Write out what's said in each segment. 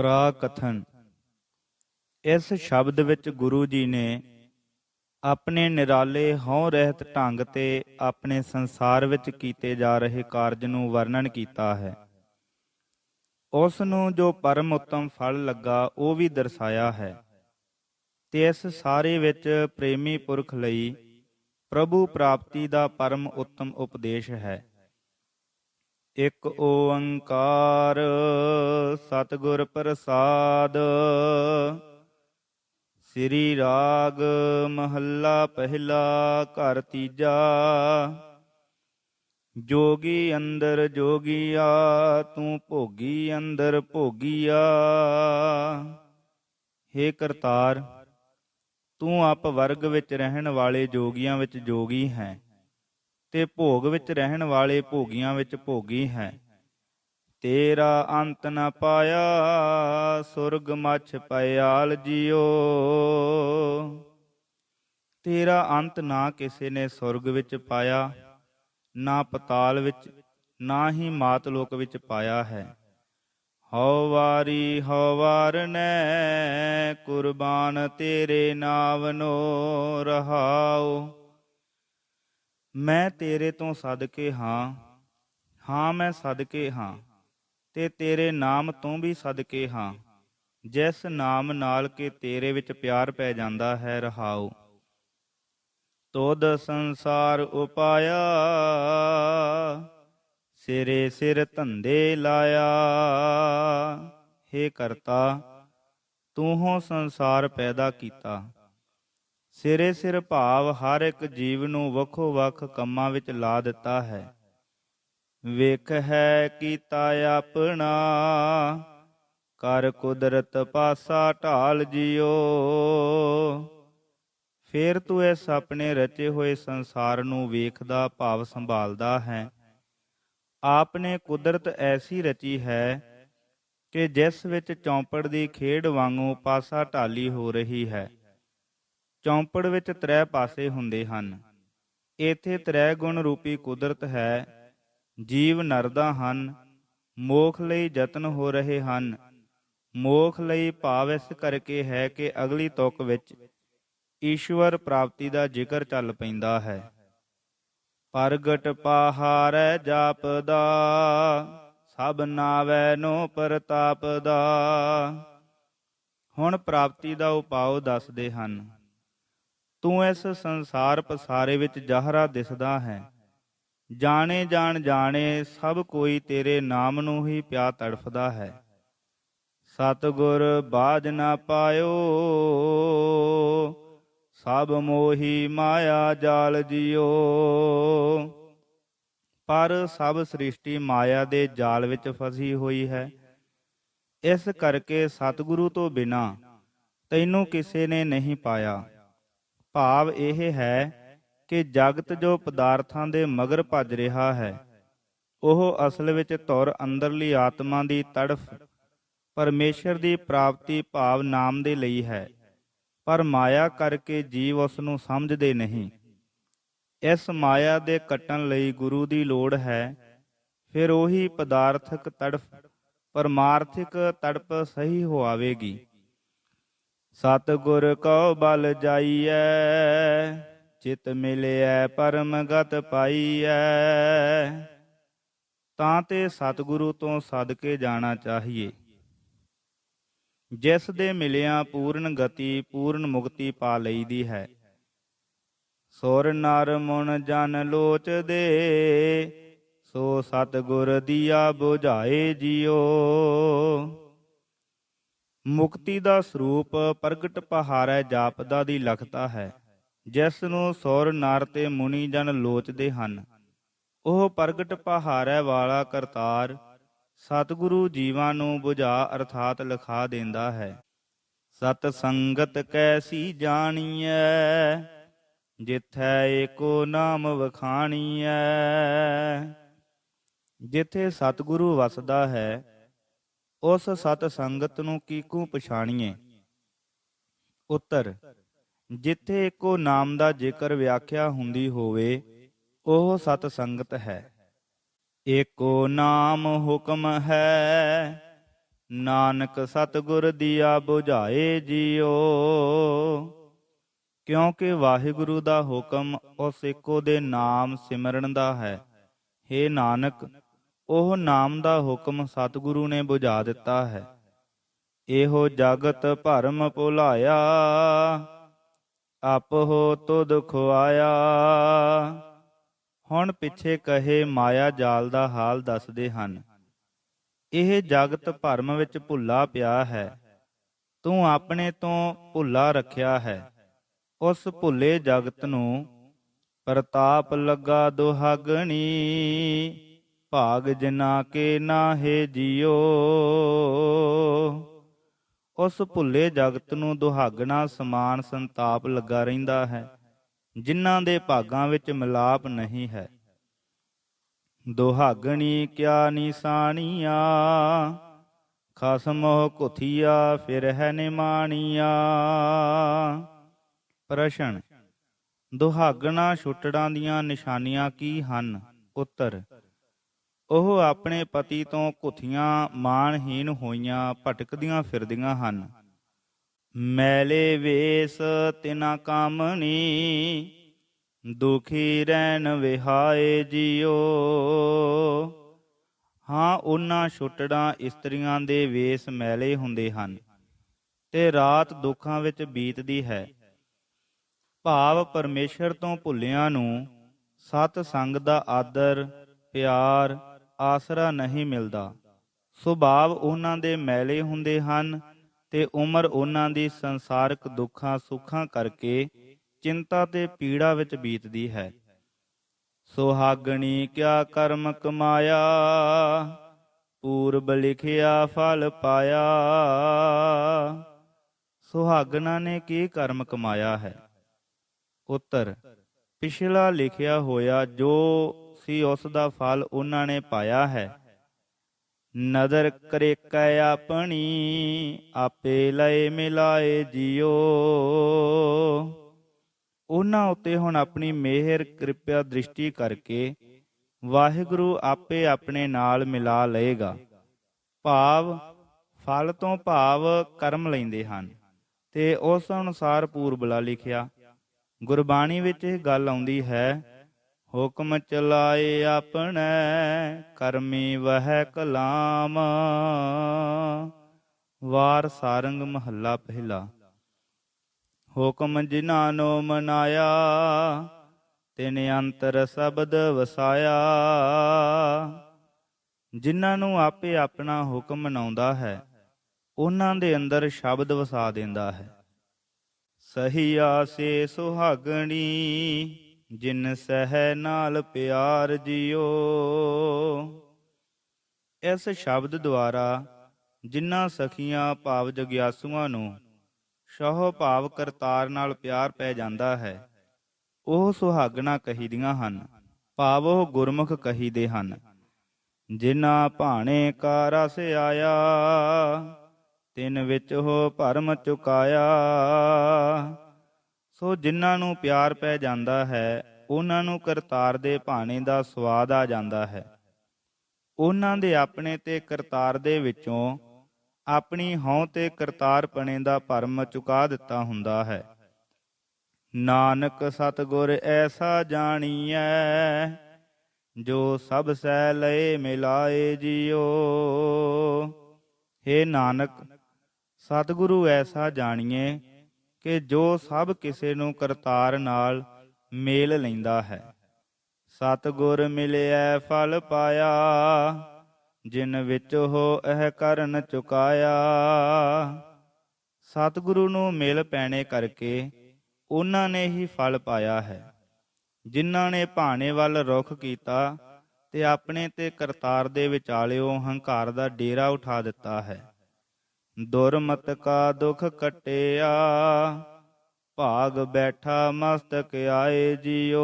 ਪ੍ਰਾਕਥਨ। ਇਸ ਸ਼ਬਦ ਵਿੱਚ ਗੁਰੂ ਜੀ ਨੇ ਆਪਣੇ ਨਿਰਾਲੇ ਹਉ ਰਹਿਤ ਢੰਗ ਤੇ ਆਪਣੇ ਸੰਸਾਰ ਵਿੱਚ ਕੀਤੇ ਜਾ ਰਹੇ ਕਾਰਜ ਨੂੰ ਵਰਣਨ ਕੀਤਾ ਹੈ। ਉਸ ਨੂੰ ਜੋ ਪਰਮ ਉੱਤਮ ਫਲ ਲੱਗਾ ਉਹ ਵੀ ਦਰਸਾਇਆ ਹੈ ਤੇ ਇਸ ਸਾਰੇ ਵਿੱਚ ਪ੍ਰੇਮੀ ਪੁਰਖ ਲਈ ਪ੍ਰਭੂ ਪ੍ਰਾਪਤੀ ਦਾ ਪਰਮ ਉੱਤਮ ਉਪਦੇਸ਼ ਹੈ। ਇੱਕ ਓੰਕਾਰ ਸਤਿਗੁਰ ਪ੍ਰਸਾਦ। ਸ੍ਰੀ ਰਾਗ ਮਹੱਲਾ ਪਹਿਲਾ ਘਰ ਤੀਜਾ। ਜੋਗੀ ਅੰਦਰ ਜੋਗੀਆ ਤੂੰ ਭੋਗੀ ਅੰਦਰ ਭੋਗੀਆ। ਹੇ ਕਰਤਾਰ, ਤੂੰ ਆਪ ਵਰਗ ਵਿੱਚ ਰਹਿਣ ਵਾਲੇ ਜੋਗੀਆਂ ਵਿੱਚ ਜੋਗੀ ਹੈ ਤੇ ਭੋਗ ਵਿੱਚ ਰਹਿਣ ਵਾਲੇ ਭੋਗੀਆਂ ਵਿੱਚ ਭੋਗੀ ਹੈ। ਤੇਰਾ ਅੰਤ ਨ ਪਾਇਆ ਸੁਰਗ ਮਛ ਪਿਆਲ ਜੀਓ। ਤੇਰਾ ਅੰਤ ਨਾ ਕਿਸੇ ਨੇ ਸੁਰਗ ਵਿੱਚ ਪਾਇਆ, ਨਾ ਪਤਾਲ ਵਿੱਚ, ਨਾ ਹੀ ਮਾਤਲੋਕ ਵਿੱਚ ਪਾਇਆ ਹੈ। ਹਉ ਵਾਰੀ ਹਉ ਵਾਰਨੈ ਕੁਰਬਾਨ ਤੇਰੇ ਨਾਵਨੋ ਰਹਾਉ। ਮੈਂ ਤੇਰੇ ਤੋਂ ਸਦਕੇ ਹਾਂ, ਹਾਂ ਮੈਂ ਸਦਕੇ ਹਾਂ, ਤੇ ਤੇਰੇ ਨਾਮ ਤੋਂ ਵੀ ਸਦਕੇ ਹਾਂ, ਜਿਸ ਨਾਮ ਨਾਲ ਕਿ ਤੇਰੇ ਵਿੱਚ ਪਿਆਰ ਪੈ ਜਾਂਦਾ ਹੈ। ਰਹਾਉ। ਤੁਧ ਸੰਸਾਰ ਉਪਾਇਆ ਸਿਰੇ ਸਿਰ ਧੰਦੇ ਲਾਇਆ। ਹੇ ਕਰਤਾ, ਤੂੰ ਹੋ ਸੰਸਾਰ ਪੈਦਾ ਕੀਤਾ। ਸਿਰੇ ਸਿਰ ਭਾਵ ਹਰ ਇੱਕ ਜੀਵ ਨੂੰ ਵੱਖੋ ਵੱਖ ਕੰਮਾਂ ਵਿੱਚ ਲਾ ਦਿੱਤਾ ਹੈ। ਵੇਖ ਹੈ ਕੀਤਾ ਆਪਣਾ ਕਰ ਕੁਦਰਤ ਪਾਸਾ ਢਾਲ ਜੀਓ। ਫੇਰ ਤੂੰ ਇਸ ਆਪਣੇ ਰਚੇ ਹੋਏ ਸੰਸਾਰ ਨੂੰ ਵੇਖਦਾ ਭਾਵ ਸੰਭਾਲਦਾ ਹੈ। ਆਪ ਨੇ ਕੁਦਰਤ ਐਸੀ ਰਚੀ ਹੈ ਕਿ ਜਿਸ ਵਿੱਚ ਚੌਂਪੜ ਦੀ ਖੇਡ ਵਾਂਗੂ ਪਾਸਾ ਢਾਲੀ ਹੋ ਰਹੀ ਹੈ। ਚੌਂਪੜ ਵਿੱਚ ਤ੍ਰੈ ਪਾਸੇ ਹੁੰਦੇ ਹਨ। ਇੱਥੇ ਤ੍ਰੈ ਗੁਣ ਰੂਪੀ ਕੁਦਰਤ ਹੈ। ਜੀਵ ਨਰਦਾ ਹਨ, ਮੋਖ ਲਈ ਯਤਨ ਹੋ ਰਹੇ ਹਨ। ਮੋਖ ਲਈ ਭਾਵ ਇਸ ਕਰਕੇ ਹੈ ਕਿ ਅਗਲੀ ਤੁਕ ਵਿੱਚ ਈਸ਼ਵਰ ਪ੍ਰਾਪਤੀ ਦਾ ਜ਼ਿਕਰ ਚੱਲ ਪੈਂਦਾ ਹੈ। ਪ੍ਰਗਟ ਪਹਾਰੈ ਜਾਪਦਾ ਸਭ ਨਾਵੈ ਨੋ ਪ੍ਰਤਾਪਦਾ। ਹੁਣ ਪ੍ਰਾਪਤੀ ਦਾ ਉਪਾਅ ਦੱਸਦੇ ਹਨ। ਤੂੰ ਇਸ ਸੰਸਾਰ ਪਸਾਰੇ ਵਿੱਚ ਜ਼ਾਹਰਾ ਦਿਸਦਾ ਹੈ। ਜਾਣੇ ਜਾਣੇ ਸਭ ਕੋਈ ਤੇਰੇ ਨਾਮ ਨੂੰ ਹੀ ਪਿਆ ਤੜਫਦਾ ਹੈ। ਸਤਿਗੁਰ ਬਾਝ ਨਾ ਪਾਇਓ ਸਭ ਮੋਹੀ ਮਾਇਆ ਜਾਲ ਜੀਓ। ਪਰ ਸਭ ਸ੍ਰਿਸ਼ਟੀ ਮਾਇਆ ਦੇ ਜਾਲ ਵਿੱਚ ਫਸੀ ਹੋਈ ਹੈ। ਇਸ ਕਰਕੇ ਸਤਿਗੁਰੂ ਤੋਂ ਬਿਨਾਂ ਤੈਨੂੰ ਕਿਸੇ ਨੇ ਨਹੀਂ ਪਾਇਆ। ਭਾਵ ਇਹ ਹੈ ਕਿ ਜਗਤ ਜੋ ਪਦਾਰਥਾਂ ਦੇ ਮਗਰ ਭੱਜ ਰਿਹਾ ਹੈ, ਉਹ ਅਸਲ ਵਿੱਚ ਧੁਰ ਅੰਦਰਲੀ ਆਤਮਾ ਦੀ ਤੜਫ ਪਰਮੇਸ਼ਰ ਦੀ ਪ੍ਰਾਪਤੀ ਭਾਵ ਨਾਮ ਦੇ ਲਈ ਹੈ। ਪਰ ਮਾਇਆ ਕਰਕੇ ਜੀਵ ਉਸ ਨੂੰ ਸਮਝਦੇ ਨਹੀਂ। ਇਸ ਮਾਇਆ ਦੇ ਕੱਟਣ ਲਈ ਗੁਰੂ ਦੀ ਲੋੜ ਹੈ। ਫਿਰ ਉਹੀ ਪਦਾਰਥਕ ਤੜਫ ਪਰਮਾਰਥਿਕ ਤੜਪ ਸਹੀ ਹੋ ਆਵੇਗੀ। ਸਤਿਗੁਰ ਕਉ ਬਲ ਜਾਈਐ ਚਿਤ ਮਿਲਿਐ ਪਰਮ ਗਤ ਪਾਈਐ। ਤਾਂ ਤੇ ਸਤਿਗੁਰੂ ਤੋਂ ਸਦਕੇ ਜਾਣਾ ਚਾਹੀਏ, ਜਿਸ ਦੇ ਮਿਲਿਆਂ ਪੂਰਨ ਗਤੀ ਪੂਰਨ ਮੁਕਤੀ ਪਾ ਲਈਦੀ ਹੈ। ਸੁਰ ਨਰ ਮੁਨ ਜਨ ਲੋਚਦੇ ਸੋ ਸਤਿਗੁਰ ਦੀਆ ਬੁਝਾਏ ਜੀਓ। ਮੁਕਤੀ ਦਾ ਸਰੂਪ ਪ੍ਰਗਟ ਪਹਾਰੈ ਜਾਪਦਾ ਦੀ ਲਖਤਾ ਹੈ। ਜਿਸ ਨੂੰ ਸੁਰ ਨਰ ਤੇ ਮੁਨੀ ਜਨ ਲੋਚਦੇ ਹਨ, ਉਹ ਪ੍ਰਗਟ ਪਹਾਰੈ ਵਾਲਾ ਕਰਤਾਰ ਸਤਿਗੁਰੂ ਜੀਵਾਂ ਨੂੰ ਬੁਝਾ ਅਰਥਾਤ ਲਿਖਾ ਦਿੰਦਾ ਹੈ। ਸਤ ਸੰਗਤ ਕੈਸੀ ਜਾਣੀਐ ਜਿਥੈ ਏਕੋ ਨਾਮ ਵਖਾਣੀਐ। ਜਿੱਥੇ ਸਤਿਗੁਰੂ ਵਸਦਾ ਹੈ, ਉਸ ਸਤ ਸੰਗਤ ਨੂੰ ਕੀਕੂ ਪਛਾਣੀਏ। ਉੱਤਰ: ਜਿੱਥੇ ਇੱਕੋ ਨਾਮ ਦਾ ਜ਼ਿਕਰ ਵਿਆਖਿਆ ਹੁੰਦੀ ਹੋਵੇ, ਉਹ ਸਤ ਸੰਗਤ ਹੈ। ਏਕੋ ਨਾਮ ਹੁਕਮ ਹੈ ਨਾਨਕ ਸਤਿਗੁਰ ਦੀਆ ਬੁਝਾਏ ਜੀਓ। ਕਿਉਂਕਿ ਵਾਹਿਗੁਰੂ ਦਾ ਹੁਕਮ ਉਸ ਇੱਕੋ ਦੇ ਨਾਮ ਸਿਮਰਨ ਦਾ ਹੈ। ਹੇ ਨਾਨਕ, ਉਹ ਨਾਮ ਦਾ ਹੁਕਮ ਸਤਿਗੁਰੂ ਨੇ ਬੁਝਾ ਦਿੱਤਾ ਹੈ। ਇਹੋ ਜਗਤ ਭਰਮ ਭੁਲਾਇਆ, ਆਪਹੁ ਤੁਧ ਖੁਆਇਆ। ਹੁਣ ਪਿੱਛੇ ਕਹੇ ਮਾਇਆ ਜਾਲ ਦਾ ਹਾਲ ਦੱਸਦੇ ਹਨ। ਇਹ ਜਗਤ ਭਰਮ ਵਿੱਚ ਭੁੱਲਾ ਪਿਆ ਹੈ, ਤੂੰ ਆਪਣੇ ਤੋਂ ਭੁੱਲਾ ਰੱਖਿਆ ਹੈ। ਉਸ ਭੁੱਲੇ ਜਗਤ ਨੂੰ ਪ੍ਰਤਾਪ ਲੱਗਾ ਦੁਹਾਗਣੀ, ਭਾਗ ਜਿਨਾ ਕੇ ਨਾਹੇ ਜੀਓ। ਉਸ ਭੁੱਲੇ ਜਗਤ ਨੂੰ ਦੁਹਾਗਣਾ ਸਮਾਨ ਸੰਤਾਪ ਲੱਗਾ ਰਹਿੰਦਾ ਹੈ, ਜਿਨ੍ਹਾਂ ਦੇ ਭਾਗਾਂ ਵਿੱਚ ਮਿਲਾਪ ਨਹੀਂ ਹੈ। ਦੁਹਾਗਣੀ ਕਿਆ ਨਿਸ਼ਾਨੀਆ, ਖਸਮੋ ਕੁਥੀਆ ਫਿਰ ਹੈ ਨਿਮਾਣੀਆ। ਪ੍ਰਸ਼ਨ, ਦੁਹਾਗਣਾ ਛੁੱਟੜਾਂ ਦੀਆਂ ਨਿਸ਼ਾਨੀਆਂ ਕੀ ਹਨ? ਉੱਤਰ, ਉਹ ਆਪਣੇ ਪਤੀ ਤੋਂ ਘੁੱਥੀਆਂ ਮਾਣਹੀਣ ਹੋਈਆਂ ਭਟਕਦੀਆਂ ਫਿਰਦੀਆਂ ਹਨ। ਮੈਲੇ ਵੇਸ ਤਿਨਾ ਕਾਮਣੀ, ਦੁਖੀ ਰਹਿਣ ਵਿਹਾਏ ਜੀਓ। ਹਾਂ, ਉਹਨਾਂ ਛੁੱਟੜਾਂ ਇਸਤਰੀਆਂ ਦੇ ਵੇਸ ਮੈਲੇ ਹੁੰਦੇ ਹਨ ਤੇ ਰਾਤ ਦੁੱਖਾਂ ਵਿੱਚ ਬੀਤਦੀ ਹੈ। ਭਾਵ ਪਰਮੇਸ਼ਰ ਤੋਂ ਭੁੱਲਿਆਂ ਨੂੰ ਸਤ ਸੰਗ ਦਾ ਆਦਰ, ਪਿਆਰ, ਆਸਰਾ ਨਹੀਂ ਮਿਲਦਾ। ਸੁਭਾਵ ਉਹਨਾਂ ਦੇ ਮੈਲੇ ਹੁੰਦੇ ਹਨ ਤੇ ਉਮਰ ਉਹਨਾਂ ਦੀ ਸੰਸਾਰਕ ਦੁੱਖਾਂ ਸੁੱਖਾਂ ਕਰਕੇ ਚਿੰਤਾ ਤੇ ਪੀੜਾ ਵਿੱਚ ਬੀਤਦੀ ਹੈ। ਸੁਹਾਗਣੀ ਕਿਆ ਕਰਮ ਕਮਾਇਆ, ਪੂਰਬ ਲਿਖਿਆ ਫਲ ਪਾਇਆ। ਸੁਹਾਗਣਾ ਨੇ ਕੀ ਕਰਮ ਕਮਾਇਆ ਹੈ? ਉੱਤਰ, ਪਿਛਲਾ ਲਿਖਿਆ ਹੋਇਆ ਜੋ ਸੀ ਉਸ ਦਾ ਫਲ ਉਹਨਾਂ ਨੇ ਪਾਇਆ ਹੈ। ਨਦਰ ਕਰੇ ਕੈ ਆਪਣੀ, ਆਪੇ ਲਏ ਮਿਲਾਏ ਜੀਓ। ਉਹਨਾਂ ਉੱਤੇ ਹੁਣ ਆਪਣੀ ਮਿਹਰ ਕਿਰਪਾ ਦ੍ਰਿਸ਼ਟੀ ਕਰਕੇ ਵਾਹਿਗੁਰੂ ਆਪੇ ਆਪਣੇ ਨਾਲ ਮਿਲਾ ਲਏਗਾ। ਭਾਵ ਫਲ ਤੋਂ ਭਾਵ ਕਰਮ ਲੈਂਦੇ ਹਨ ਤੇ ਉਸ ਅਨੁਸਾਰ ਪੂਰਬਲਾ ਲਿਖਿਆ। ਗੁਰਬਾਣੀ ਵਿੱਚ ਇਹ ਗੱਲ ਆਉਂਦੀ ਹੈ, ਹੁਕਮ ਚਲਾਏ ਆਪਣੇ, ਕਰਮੀ ਵਹਿ ਕਲਾਮ। ਵਾਰ ਸਾਰੰਗ ਮਹੱਲਾ ਪਹਿਲਾ। ਹੁਕਮ ਜਿਨ੍ਹਾਂ ਨੂੰ ਮਨਾਇਆ, ਤਿਨ ਅੰਤਰ ਸ਼ਬਦ ਵਸਾਇਆ। ਜਿਨ੍ਹਾਂ ਨੂੰ ਆਪੇ ਆਪਣਾ ਹੁਕਮ ਮਨਾਉਂਦਾ ਹੈ, ਉਹਨਾਂ ਦੇ ਅੰਦਰ ਸ਼ਬਦ ਵਸਾ ਦਿੰਦਾ ਹੈ। ਸਹੀ ਆਸੇ ਸੁਹਾਗਣੀ, ਜਿਨ ਸਹਿ ਨਾਲ ਪਿਆਰ ਜੀਓ। ਇਸ ਸ਼ਬਦ ਦੁਆਰਾ ਜਿਨ੍ਹਾਂ ਸਖੀਆਂ ਭਾਵ ਜਗਿਆਸੂਆਂ ਨੂੰ ਸਹੁ ਭਾਵ ਕਰਤਾਰ ਨਾਲ ਪਿਆਰ ਪੈ ਜਾਂਦਾ ਹੈ, ਉਹ ਸੁਹਾਗਣਾ ਕਹੀਦੀਆਂ ਹਨ। ਭਾਵ ਉਹ ਗੁਰਮੁਖ ਕਹੀਦੇ ਹਨ। ਜਿਨ੍ਹਾਂ ਭਾਣੇ ਕਾ ਰਸ ਆਇਆ, ਤਿਨ ਵਿੱਚ ਹੋ ਭਰਮ ਚੁਕਾਇਆ। ਸੋ ਜਿਨ੍ਹਾਂ ਨੂੰ ਪਿਆਰ ਪੈ ਜਾਂਦਾ ਹੈ, ਉਹਨਾਂ ਨੂੰ ਕਰਤਾਰ ਦੇ ਭਾਣੇ ਦਾ ਸਵਾਦ ਆ ਜਾਂਦਾ ਹੈ। ਉਹਨਾਂ ਦੇ ਆਪਣੇ ਤੇ ਕਰਤਾਰ ਦੇ ਵਿੱਚੋਂ ਆਪਣੀ ਹਉ ਤੇ ਕਰਤਾਰਪਣੇ ਦਾ ਭਰਮ ਚੁਕਾ ਦਿੱਤਾ ਹੁੰਦਾ ਹੈ। ਨਾਨਕ ਸਤਿਗੁਰ ਐਸਾ ਜਾਣੀਐ, ਜੋ ਸਭ ਸਹਿ ਲਏ ਮਿਲਾਏ ਜੀਓ। ਹੇ ਨਾਨਕ, ਸਤਿਗੁਰੂ ਐਸਾ ਜਾਣੀਏ ਕਿ ਜੋ ਸਭ ਕਿਸੇ ਨੂੰ ਕਰਤਾਰ ਨਾਲ ਮੇਲ ਲੈਂਦਾ ਹੈ। ਸਤਿਗੁਰ ਮਿਲਿਐ ਫਲ ਪਾਇਆ, ਜਿਨ ਵਿੱਚ ਹੋ ਇਹ ਕਰਨ ਚੁਕਾਇਆ। ਸਤਿਗੁਰੂ ਨੂੰ ਮਿਲ ਪੈਣੇ ਕਰਕੇ ਉਹਨਾਂ ਨੇ ਹੀ ਫਲ ਪਾਇਆ ਹੈ। ਜਿਨ੍ਹਾਂ ਨੇ ਭਾਣੇ ਵੱਲ ਰੁਖ ਕੀਤਾ ਤੇ ਆਪਣੇ ਤੇ ਕਰਤਾਰ ਦੇ ਵਿਚਾਲਿਓ ਹੰਕਾਰ ਦਾ ਡੇਰਾ ਉਠਾ ਦਿੱਤਾ ਹੈ। ਦੁਰਮਤ ਕਾ ਦੁਖ ਕੱਟਿਆ, ਭਾਗ ਬੈਠਾ ਮਸਤਕ ਆਏ ਜੀਓ।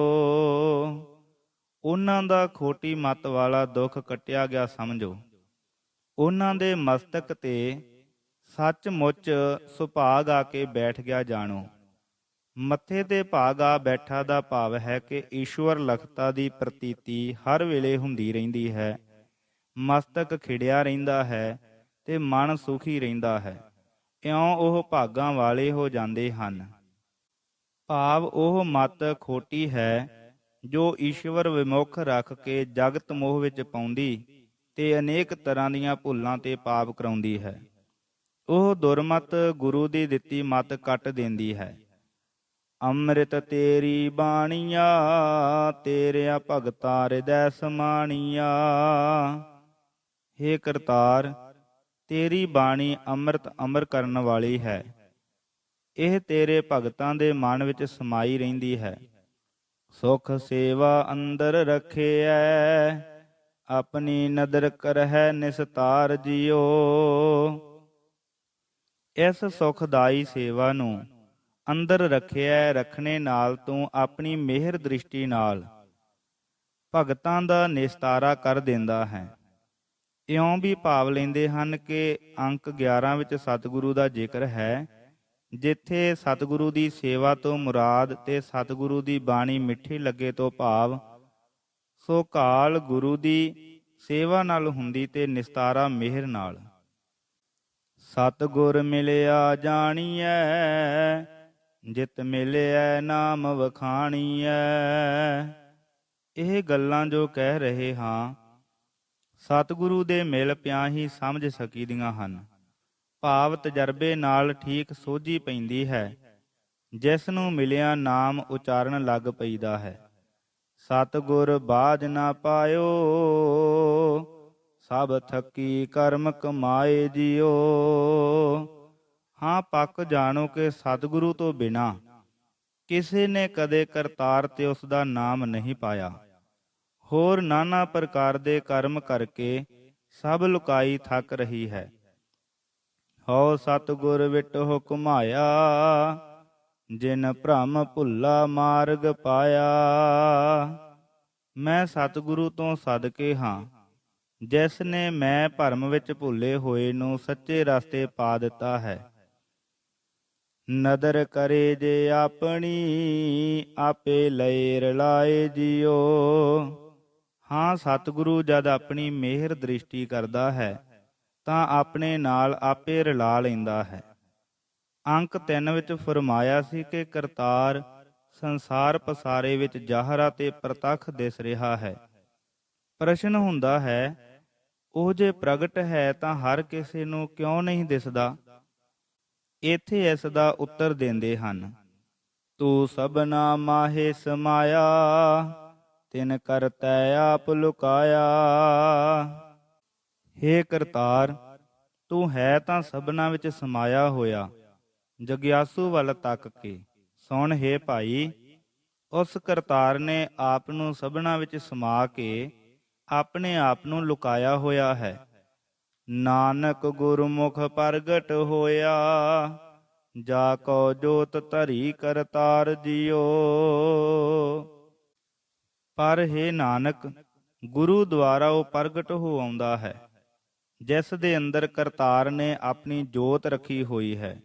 ਉਹਨਾਂ ਦਾ ਖੋਟੀ ਮੱਤ ਵਾਲਾ ਦੁੱਖ ਕੱਟਿਆ ਗਿਆ ਸਮਝੋ। ਉਹਨਾਂ ਦੇ ਮਸਤਕ ਤੇ ਸੱਚਮੁੱਚ ਸੁਭਾਗ ਆ ਕੇ ਬੈਠ ਗਿਆ ਜਾਣੋ। ਮੱਥੇ ਤੇ ਭਾਗ ਆ ਬੈਠਾ ਦਾ ਭਾਵ ਹੈ ਕਿ ਈਸ਼ਵਰ ਲਖਤਾ ਦੀ ਪ੍ਰਤੀਤੀ ਹਰ ਵੇਲੇ ਹੁੰਦੀ ਰਹਿੰਦੀ ਹੈ। ਮਸਤਕ ਖਿੜਿਆ ਰਹਿੰਦਾ ਹੈ ਤੇ ਮਨ ਸੁਖੀ ਰਹਿੰਦਾ ਹੈ। ਇਉਂ ਉਹ ਭਾਗਾਂ ਵਾਲੇ ਹੋ ਜਾਂਦੇ ਹਨ। ਭਾਵ ਉਹ ਮਤ ਖੋਟੀ ਹੈ ਜੋ ਈਸ਼ਵਰ ਵਿਮੁਖ ਰੱਖ ਕੇ ਜਗਤ ਮੋਹ ਵਿੱਚ ਪਾਉਂਦੀ ਤੇ ਅਨੇਕ ਤਰ੍ਹਾਂ ਦੀਆਂ ਭੁੱਲਾਂ ਤੇ ਪਾਪ ਕਰਾਉਂਦੀ ਹੈ। ਉਹ ਦੁਰਮਤ ਗੁਰੂ ਦੀ ਦਿੱਤੀ ਮਤ ਕੱਟ ਦਿੰਦੀ ਹੈ। ਅੰਮ੍ਰਿਤ ਤੇਰੀ ਬਾਣੀਆ, ਤੇਰਿਆ ਭਗਤਾ ਹਿਰਦੈ ਸਮਾਣੀਆ। ਹੇ ਕਰਤਾਰ, ਤੇਰੀ ਬਾਣੀ ਅੰਮ੍ਰਿਤ ਅਮਰ ਕਰਨ ਵਾਲੀ ਹੈ। ਇਹ ਤੇਰੇ ਭਗਤਾਂ ਦੇ ਮਨ ਵਿੱਚ ਸਮਾਈ ਰਹਿੰਦੀ ਹੈ। ਸੁਖ ਸੇਵਾ ਅੰਦਰ ਰੱਖਿਐ, ਆਪਣੀ ਨਦਰ ਕਰਹਿ ਨਿਸਤਾਰ ਜਿਉ। ਇਸ ਸੁਖਦਾਈ ਸੇਵਾ ਨੂੰ ਅੰਦਰ ਰੱਖਿਆ ਰੱਖਣੇ ਨਾਲ ਤੂੰ ਆਪਣੀ ਮਿਹਰ ਦ੍ਰਿਸ਼ਟੀ ਨਾਲ ਭਗਤਾਂ ਦਾ ਨਿਸਤਾਰਾ ਕਰ ਦਿੰਦਾ ਹੈ। ਇਉਂ ਵੀ ਭਾਵ ਲੈਂਦੇ ਹਨ ਕਿ ਅੰਕ 11 ਵਿੱਚ ਸਤਿਗੁਰੂ ਦਾ ਜ਼ਿਕਰ ਹੈ, ਜਿੱਥੇ ਸਤਿਗੁਰੂ ਦੀ ਸੇਵਾ ਤੋਂ ਮੁਰਾਦ ਤੇ ਸਤਿਗੁਰੂ ਦੀ ਬਾਣੀ ਮਿੱਠੀ ਲੱਗੇ ਤੋਂ ਭਾਵ ਸੋ ਕਾਲ ਗੁਰੂ ਦੀ ਸੇਵਾ ਨਾਲ ਹੁੰਦੀ ਤੇ ਨਿਸਤਾਰਾ ਮਿਹਰ ਨਾਲ। ਸਤਿਗੁਰ ਮਿਲਿਆ ਜਾਣੀਐ, ਜਿਤ ਮਿਲਿਐ ਨਾਮ ਵਖਾਣੀਐ। ਇਹ ਗੱਲਾਂ ਜੋ ਕਹਿ ਰਹੇ ਹਾਂ ਸਤਿਗੁਰੂ ਦੇ ਮਿਲ ਪਿਆਂ ਹੀ ਸਮਝ ਸਕੀਦੀਆਂ ਹਨ। ਭਾਵ ਤਜਰਬੇ ਨਾਲ ਠੀਕ ਸੋਝੀ ਪੈਂਦੀ ਹੈ। ਜਿਸ ਨੂੰ ਮਿਲਿਆ ਨਾਮ ਉਚਾਰਨ ਲੱਗ ਪਈਦਾ ਹੈ। ਸਤਿਗੁਰ ਬਾਝ ਨਾ ਪਾਇਓ, ਸਭ ਥੱਕੀ ਕਰਮ ਕਮਾਏ ਜਿਉ। ਹਾਂ, ਪੱਕ ਜਾਣੋ ਕਿ ਸਤਿਗੁਰੂ ਤੋਂ ਬਿਨਾਂ ਕਿਸੇ ਨੇ ਕਦੇ ਕਰਤਾਰ ਤੇ ਉਸ ਦਾ ਨਾਮ ਨਹੀਂ ਪਾਇਆ। ਹੋਰ ਨਾਨਾ ਪ੍ਰਕਾਰ ਦੇ ਕਰਮ ਕਰਕੇ ਸਭ ਲੁਕਾਈ ਥੱਕ ਰਹੀ ਹੈ। ਹਉ ਸਤਿਗੁਰ ਵਿਟਹੁ ਘੁਮਾਇਆ, ਜਿਨ ਭ੍ਰਮ ਭੁੱਲਾ ਮਾਰਗ ਪਾਇਆ। ਮੈਂ ਸਤਿਗੁਰੂ ਤੋਂ ਸਦਕੇ ਹਾਂ, ਜਿਸ ਨੇ ਮੈਂ ਭਰਮ ਵਿੱਚ ਭੁੱਲੇ ਹੋਏ ਨੂੰ ਸੱਚੇ ਰਸਤੇ ਪਾ ਦਿੱਤਾ ਹੈ। ਨਦਰ ਕਰੇ ਜੇ ਆਪਣੀ, ਆਪੇ ਲਏ ਰਲਾਏ ਜਿਉ। ਹਾਂ, ਸਤਿਗੁਰੂ ਜਦ ਆਪਣੀ ਮਿਹਰ ਦ੍ਰਿਸ਼ਟੀ ਕਰਦਾ ਹੈ ਤਾਂ ਆਪਣੇ ਨਾਲ ਆਪੇ ਰਲਾ ਲੈਂਦਾ ਹੈ। ਅੰਕ 3 ਵਿੱਚ ਫਰਮਾਇਆ ਸੀ ਕਿ ਕਰਤਾਰ ਸੰਸਾਰ ਪਸਾਰੇ ਵਿੱਚ ਜ਼ਾਹਰਾ ਤੇ ਪ੍ਰਤੱਖ ਦਿਸ ਰਿਹਾ ਹੈ। ਪ੍ਰਸ਼ਨ ਹੁੰਦਾ ਹੈ, ਉਹ ਜੇ ਪ੍ਰਗਟ ਹੈ ਤਾਂ ਹਰ ਕਿਸੇ ਨੂੰ ਕਿਉਂ ਨਹੀਂ ਦਿਸਦਾ? ਇੱਥੇ ਇਸ ਦਾ ਉੱਤਰ ਦਿੰਦੇ ਹਨ, ਤੂੰ ਸਭਨਾ ਮਾਹੇ ਸਮਾਇਆ, ਤਿਨ ਕਰਤੈ ਆਪ ਲੁਕਾਇਆ। ਹੇ ਕਰਤਾਰ, ਤੂੰ ਹੈ ਤਾਂ ਸਭਨਾ ਵਿੱਚ ਸਮਾਇਆ ਹੋਇਆ। ਜਗਿਆਸੂ ਵੱਲ ਤੱਕ ਕੇ ਸੁਣ, ਹੇ ਭਾਈ, ਉਸ ਕਰਤਾਰ ਨੇ ਆਪ ਨੂੰ ਸਭਨਾ ਵਿੱਚ ਸਮਾ ਕੇ ਆਪਣੇ ਆਪ ਨੂੰ ਲੁਕਾਇਆ ਹੋਇਆ ਹੈ। ਨਾਨਕ ਗੁਰਮੁਖ ਪ੍ਰਗਟ ਹੋਇਆ, ਜਾ ਕੋ ਜੋਤ ਧਰੀ ਕਰਤਾਰ ਜਿਉ। ਪਰ ਹੇ ਨਾਨਕ, ਗੁਰੂ ਦੁਆਰਾ ਉਹ ਪ੍ਰਗਟ ਹੋ ਆਉਂਦਾ ਹੈ, ਜਿਸ ਦੇ ਅੰਦਰ ਕਰਤਾਰ ਨੇ ਆਪਣੀ ਜੋਤ ਰੱਖੀ ਹੋਈ ਹੈ।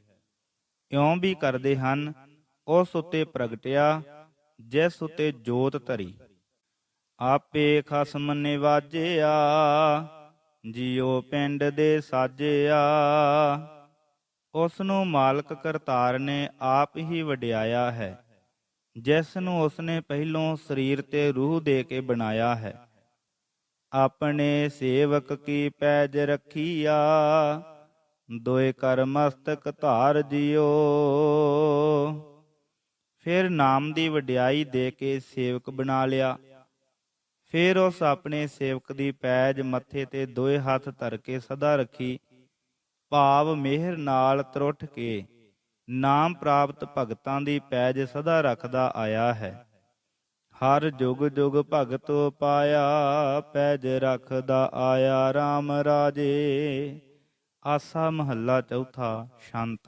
ਇਉਂ ਵੀ ਕਰਦੇ ਹਨ, ਉਸ ਉੱਤੇ ਪ੍ਰਗਟਿਆ ਜਿਸ ਉੱਤੇ ਜੋਤ ਧਰੀ। ਆਪੇ ਖਸਮ ਨਿਵਾਜਿਆ, ਜਿਉ ਪਿੰਡ ਦੇ ਸਾਜਿਆ। ਉਸ ਨੂੰ ਮਾਲਕ ਕਰਤਾਰ ਨੇ ਆਪ ਹੀ ਵਡਿਆਇਆ ਹੈ, ਜਿਸ ਨੂੰ ਉਸਨੇ ਪਹਿਲੋਂ ਸਰੀਰ ਤੇ ਰੂਹ ਦੇ ਕੇ ਬਣਾਇਆ ਹੈ। ਆਪਣੇ ਸੇਵਕ ਕੀ ਪੈਜ ਰੱਖੀਆ, ਦੋਇ ਕਰ ਮਸਤਕ ਧਾਰ ਜਿਉ। ਫਿਰ ਨਾਮ ਦੀ ਵਡਿਆਈ ਦੇ ਕੇ ਸੇਵਕ ਬਣਾ ਲਿਆ। ਫਿਰ ਉਸ ਆਪਣੇ ਸੇਵਕ ਦੀ ਪੈਜ ਮੱਥੇ ਤੇ ਦੋਏ ਹੱਥ ਧਰ ਕੇ ਸਦਾ ਰੱਖੀ। ਭਾਵ ਮਿਹਰ ਨਾਲ ਤਰੁੱਠ ਕੇ ਨਾਮ ਪ੍ਰਾਪਤ ਭਗਤਾਂ ਦੀ ਪੈਜ ਸਦਾ ਰੱਖਦਾ ਆਇਆ ਹੈ। ਹਰ ਜੁਗ ਜੁਗ ਭਗਤ ਪਾਇਆ, ਪੈਜ ਰੱਖਦਾ ਆਇਆ RAM ਰਾਜੇ। ਆਸਾ ਮਹੱਲਾ ਚੌਥਾ, ਸ਼ੰਤ।